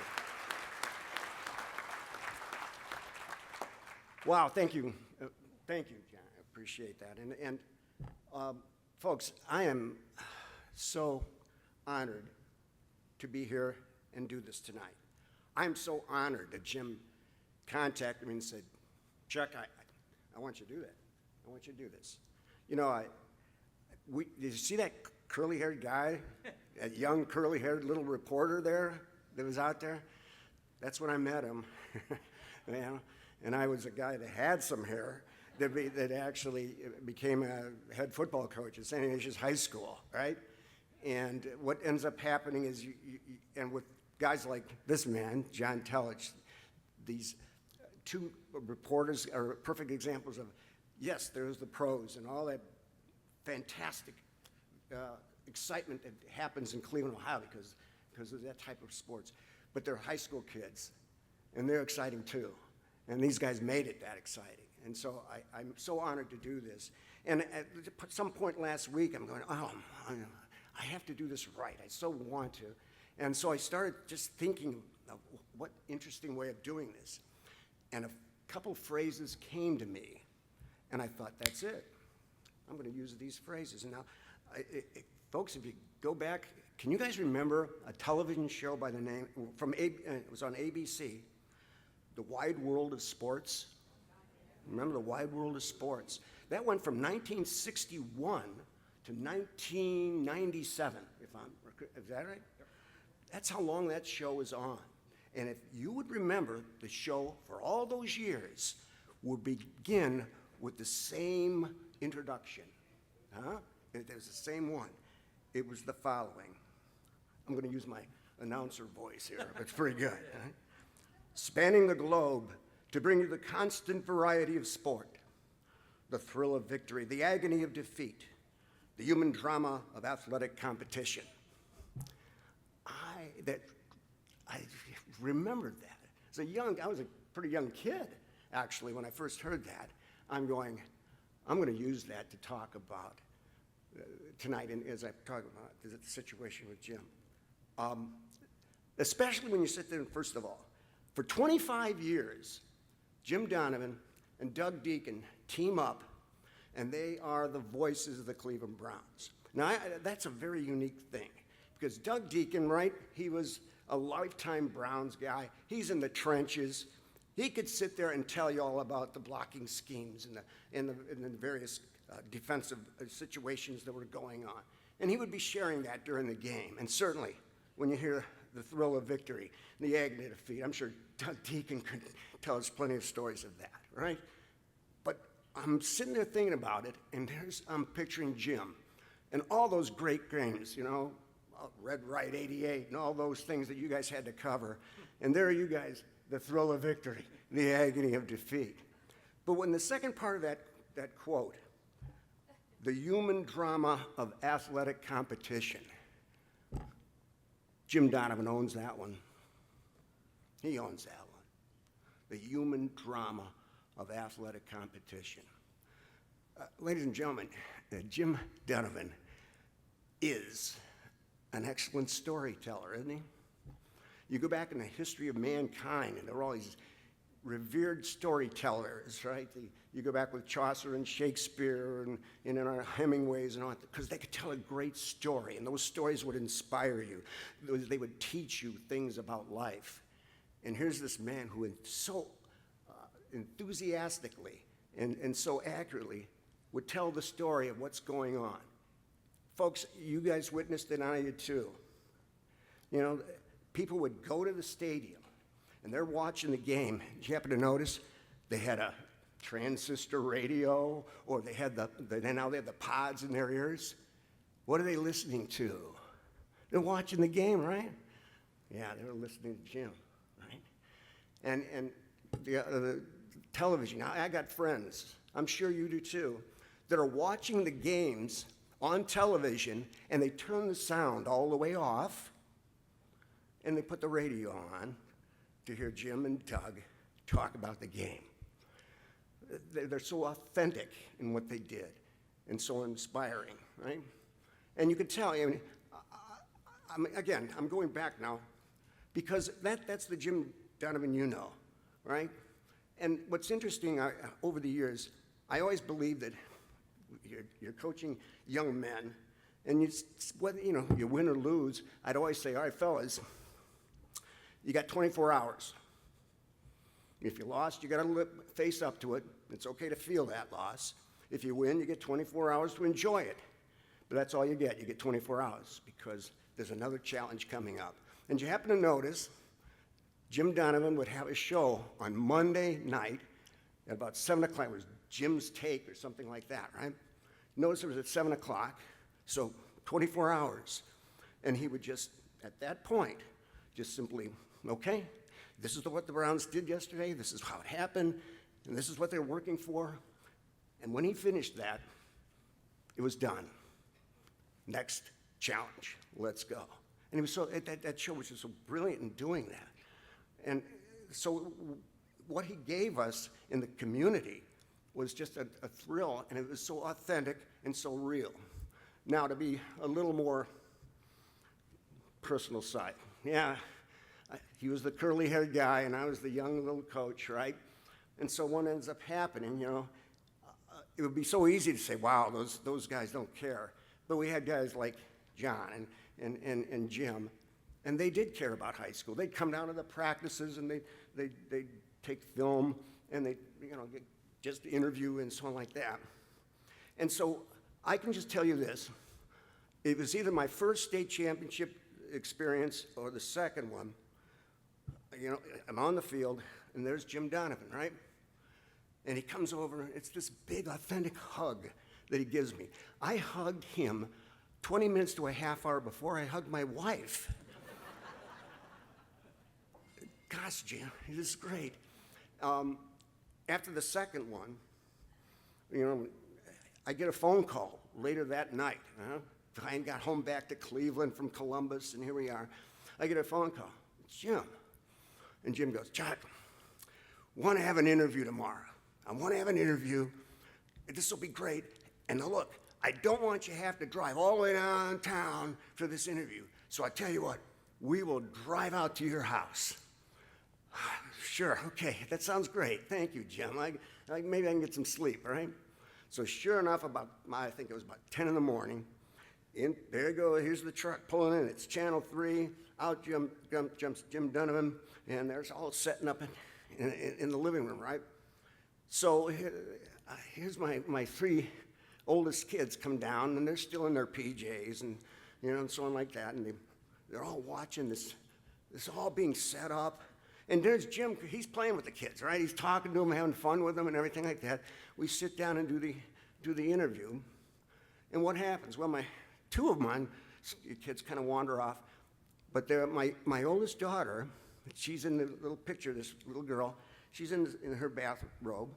Wow, thank you. Thank you, John. I appreciate that. And folks, I am so honored to be here and do this tonight. I'm so honored that Jim contacted me and said, Chuck, I want you to do that. I want you to do this. You know, did you see that curly-haired guy, that young curly-haired little reporter there that was out there? That's when I met him. You know? And I was a guy that had some hair that actually became a head football coach at St. Ignatius High School, right? And what ends up happening is, and with guys like this man, John Telich, these two reporters are perfect examples of, yes, there's the pros and all that fantastic excitement that happens in Cleveland, Ohio because of that type of sports. but they're high school kids, and they're exciting too. And these guys made it that exciting. And so I'm so honored to do this. And at some point last week, I'm going, oh, I have to do this right. I so want to. And so I started just thinking of what interesting way of doing this. And a couple phrases came to me, and I thought, that's it. I'm going to use these phrases. And now, folks, if you go back, can you guys remember a television show by the name, it was on ABC, The Wide World of Sports? Remember The Wide World of Sports? That went from 1961 to 1997, is that right? That's how long that show was on. And if you would remember, the show for all those years would begin with the same introduction. It was the same one. It was the following. I'm going to use my announcer voice here. It's pretty good. Spanning the globe to bring you the constant variety of sport, the thrill of victory, the agony of defeat, the human drama of athletic competition. I remembered that. I was a pretty young kid, actually, when I first heard that. I'm going to use that to talk about tonight, and as I talk about the situation with Jim. Especially when you sit there, and first of all, for 25 years, Jim Donovan and Doug Deacon team up, and they are the voices of the Cleveland Browns. Now, that's a very unique thing, because Doug Deacon, right, he was a lifetime Browns guy. He's in the trenches. He could sit there and tell you all about the blocking schemes and the various defensive situations that were going on. And he would be sharing that during the game. And certainly, when you hear the thrill of victory, the agony of defeat, I'm sure Doug Deacon could tell us plenty of stories of that, right? But I'm sitting there thinking about it, and I'm picturing Jim and all those great games, you know, Red Right 88 and all those things that you guys had to cover. And there are you guys, the thrill of victory, the agony of defeat. But when the second part of that quote, the human drama of athletic competition, Jim Donovan owns that one. He owns that one. The human drama of athletic competition. Ladies and gentlemen, Jim Donovan is an excellent storyteller, isn't he? You go back in the history of mankind, and there are all these revered storytellers, right? You go back with Chaucer and Shakespeare and in our Hemingways and all that, because they could tell a great story, and those stories would inspire you. They would teach you things about life. And here's this man who so enthusiastically and so accurately would tell the story of what's going on. Folks, you guys witnessed it, I did too. You know, people would go to the stadium, and they're watching the game. Did you happen to notice they had a transistor radio, or they had now they have the pods in their ears? What are they listening to? They're watching the game, right? Yeah, they were listening to Jim, right? And the television. Now, I got friends, I'm sure you do too, that are watching the games on television, and they turn the sound all the way off, and they put the radio on to hear Jim and Doug talk about the game. They're so authentic in what they did and so inspiring, right? And you could tell, I'm going back now, because that's the Jim Donovan you know, right? And what's interesting, over the years, I always believed that you're coaching young men, and whether you win or lose, I'd always say, all right, fellas, you got 24 hours. If you lost, you got to face up to it. It's okay to feel that loss. If you win, you get 24 hours to enjoy it. But that's all you get. You get 24 hours because there's another challenge coming up. And you happen to notice Jim Donovan would have a show on Monday night at about 7 o'clock. It was Jim's Take or something like that, right? Notice it was at 7 o'clock, so 24 hours. And he would just, at that point, just simply, okay, this is what the Browns did yesterday, this is how it happened, and this is what they're working for. And when he finished that, it was done. Next challenge, let's go. And he was so, that show was just so brilliant in doing that. And so what he gave us in the community was just a thrill, and it was so authentic and so real. Now, to be a little more personal side. Yeah, he was the curly-haired guy, and I was the young little coach, right? And so what ends up happening, you know, it would be so easy to say, wow, those guys don't care. But we had guys like John and Jim, and they did care about high school. They'd come down to the practices, and they'd take film, and they'd, you know, just interview and so on like that. And so I can just tell you this. It was either my first state championship experience or the second one. You know, I'm on the field, and there's Jim Donovan, right? And he comes over, and it's this big, authentic hug that he gives me. I hugged him 20 minutes to a half hour before I hugged my wife. Gosh, Jim, this is great. After the second one, you know, I get a phone call later that night. I got home back to Cleveland from Columbus, and here we are. I get a phone call. It's Jim. And Jim goes, Chuck, want to have an interview tomorrow. I want to have an interview. This will be great. And now look, I don't want you to have to drive all the way downtown for this interview. So I tell you what, we will drive out to your house. Sure, okay, that sounds great. Thank you, Jim. Maybe I can get some sleep, all right? So sure enough, I think it was about 10 in the morning, there you go, here's the truck pulling in. It's Channel 3, out jumps Jim Donovan, and there's all setting up in the living room, right? So here's my three oldest kids come down, and they're still in their PJs, and you know, and so on like that, and they're all watching this all being set up. And there's Jim, he's playing with the kids, right? He's talking to them, having fun with them and everything like that. We sit down and do the interview. And what happens? Well, two of mine, kids kind of wander off, but my oldest daughter, she's in the little picture, this little girl, she's in her bathrobe,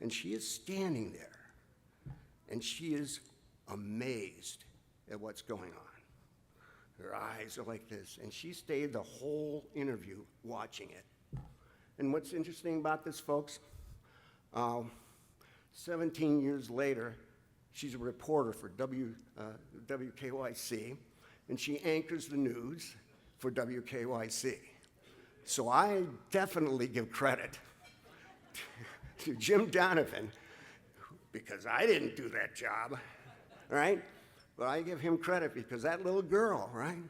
and she is standing there, and she is amazed at what's going on. Her eyes are like this, and she stayed the whole interview watching it. And what's interesting about this, folks, 17 years later, she's a reporter for WKYC, and she anchors the news for WKYC. So I definitely give credit to Jim Donovan, because I didn't do that job, right? But I give him credit because that little girl, right?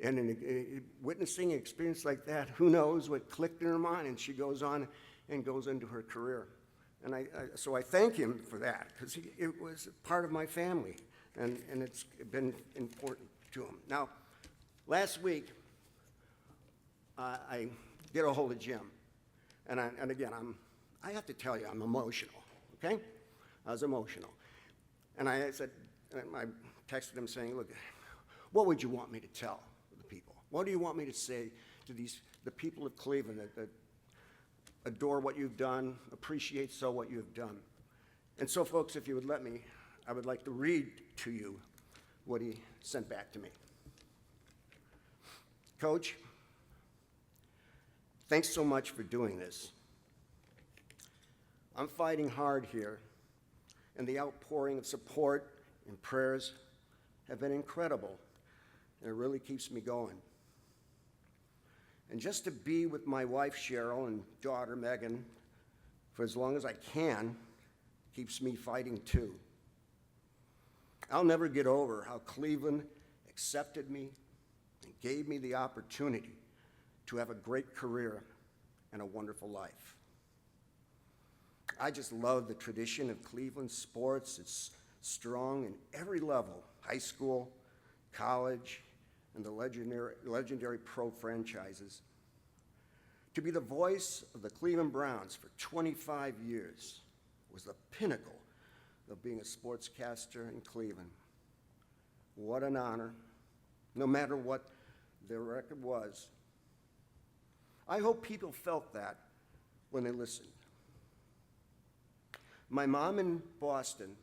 And in witnessing an experience like that, who knows what clicked in her mind, and she goes on and goes into her career. And so I thank him for that, because it was part of my family, and it's been important to him. Now, last week, I get a hold of Jim, and again, I have to tell you, I'm emotional, okay? I was emotional. And I said, I texted him saying, look, what would you want me to tell the people? What do you want me to say to the people of Cleveland that adore what you've done, appreciate so what you have done? And so, folks, if you would let me, I would like to read to you what he sent back to me. Coach, thanks so much for doing this. I'm fighting hard here, and the outpouring of support and prayers have been incredible, and it really keeps me going. And just to be with my wife, Cheryl, and daughter, Megan, for as long as I can, keeps me fighting too. I'll never get over how Cleveland accepted me and gave me the opportunity to have a great career and a wonderful life. I just love the tradition of Cleveland sports. It's strong in every level, high school, college, and the legendary pro franchises. To be the voice of the Cleveland Browns for 25 years was the pinnacle of being a sportscaster in Cleveland. What an honor, no matter what their record was. I hope people felt that when they listened. My mom in Boston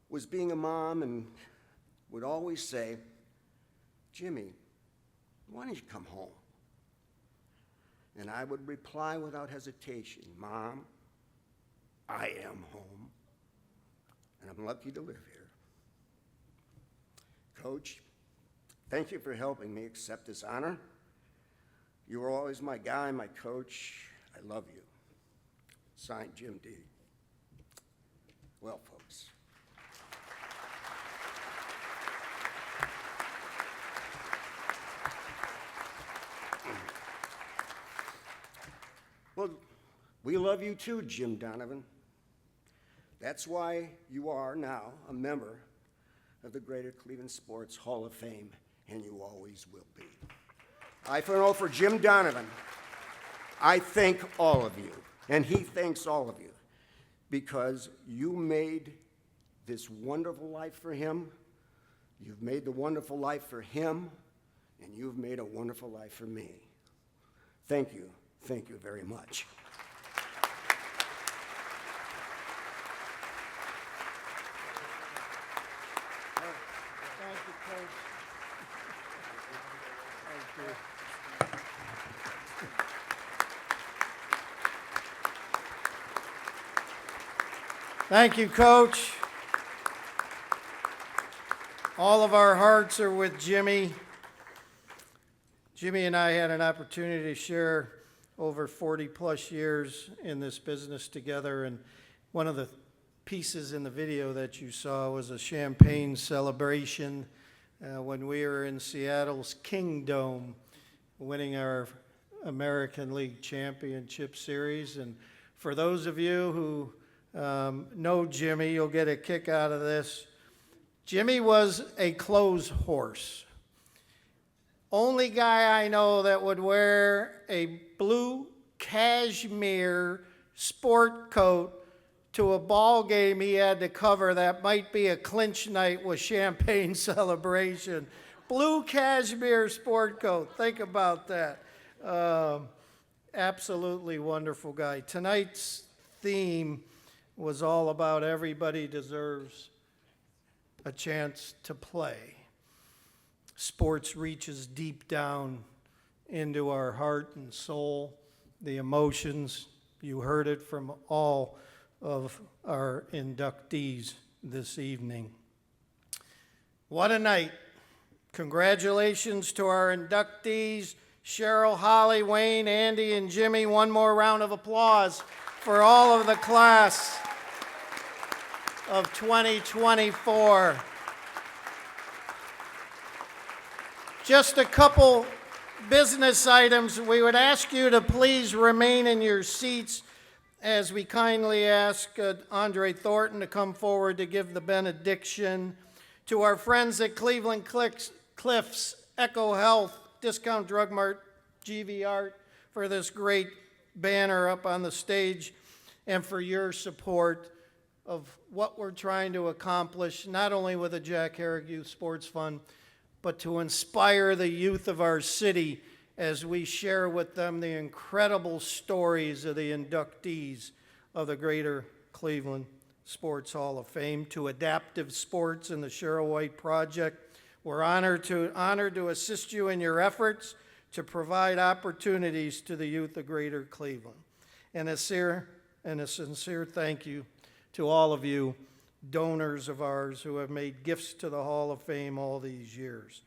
was being a mom and would always say, Jimmy, why don't you come home? And I would reply without hesitation, Mom, I am home, and I'm lucky to live here. Coach, thank you for helping me accept this honor. You were always my guy, my coach. I love you. Signed, Jim D. Well, folks. Well, we love you too, Jim Donovan. That's why you are now a member of the Greater Cleveland Sports Hall of Fame, and you always will be. I know for Jim Donovan, I thank all of you, and he thanks all of you, because you made this wonderful life for him, you've made the wonderful life for him, and you've made a wonderful life for me. Thank you very much. Thank you, Coach. Thank you. Thank you, Coach. All of our hearts are with Jimmy. Jimmy and I had an opportunity to share over 40-plus years in this business together, and one of the pieces in the video that you saw was a champagne celebration when we were in Seattle's Kingdome, winning our American League Championship Series. And for those of you who know Jimmy, you'll get a kick out of this. Jimmy was a clothes horse. Only guy I know that would wear a blue cashmere sport coat to a ball game he had to cover that might be a clinch night with champagne celebration. Blue cashmere sport coat. Think about that. Absolutely wonderful guy. Tonight's theme was all about everybody deserves a chance to play. Sports reaches deep down into our heart and soul, the emotions. You heard it from all of our inductees this evening. What a night. Congratulations to our inductees, Cheryl, Holly, Wayne, Andy, and Jimmy. One more round of applause for all of the class of 2024. Just a couple business items. We would ask you to please remain in your seats as we kindly ask Andre Thornton to come forward to give the benediction. To our friends at Cleveland Cliffs, Echo Health, Discount Drug Mart, GV Art, for this great banner up on the stage, and for your support of what we're trying to accomplish, not only with the Jack Herrick Youth Sports Fund, but to inspire the youth of our city as we share with them the incredible stories of the inductees of the Greater Cleveland Sports Hall of Fame. To Adaptive Sports and the Cheryl White Project, we're honored to assist you in your efforts to provide opportunities to the youth of Greater Cleveland. And a sincere thank you to all of you donors of ours who have made gifts to the Hall of Fame all these years.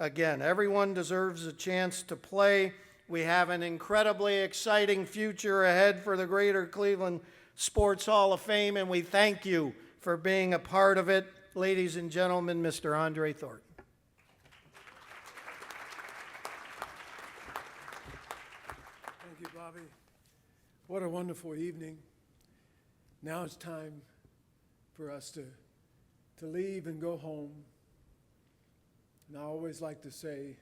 Again, everyone deserves a chance to play. We have an incredibly exciting future ahead for the Greater Cleveland Sports Hall of Fame, and we thank you for being a part of it. Ladies and gentlemen, Mr. Andre Thornton. Thank you, Bobby. What a wonderful evening. Now it's time for us to leave and go home. And I always like to say,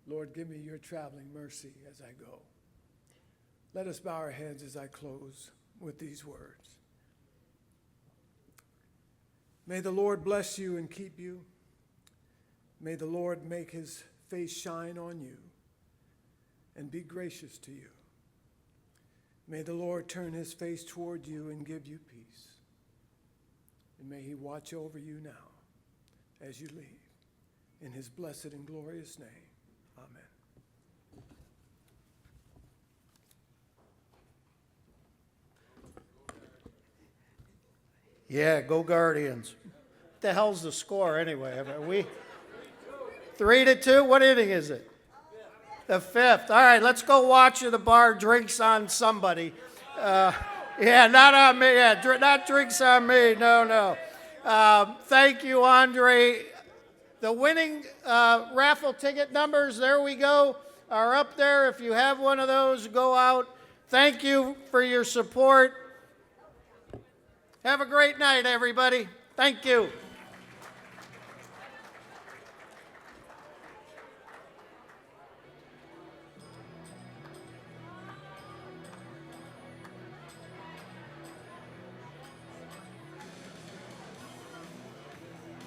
Lord, give me your traveling mercy as I go. Let us bow our heads as I close with these words. May the Lord bless you and keep you. May the Lord make his face shine on you and be gracious to you. May the Lord turn his face toward you and give you peace. And may he watch over you now as you leave. In his blessed and glorious name. Amen. Yeah, go Guardians. What the hell's the score anyway? Are we 3-2? What inning is it? The fifth. All right, let's go watch at the bar. Drinks on somebody. Yeah, not on me. Yeah, not drinks on me. No. Thank you, Andre. The winning raffle ticket numbers, there we go, are up there. If you have one of those, go out. Thank you for your support. Have a great night, everybody. Thank you.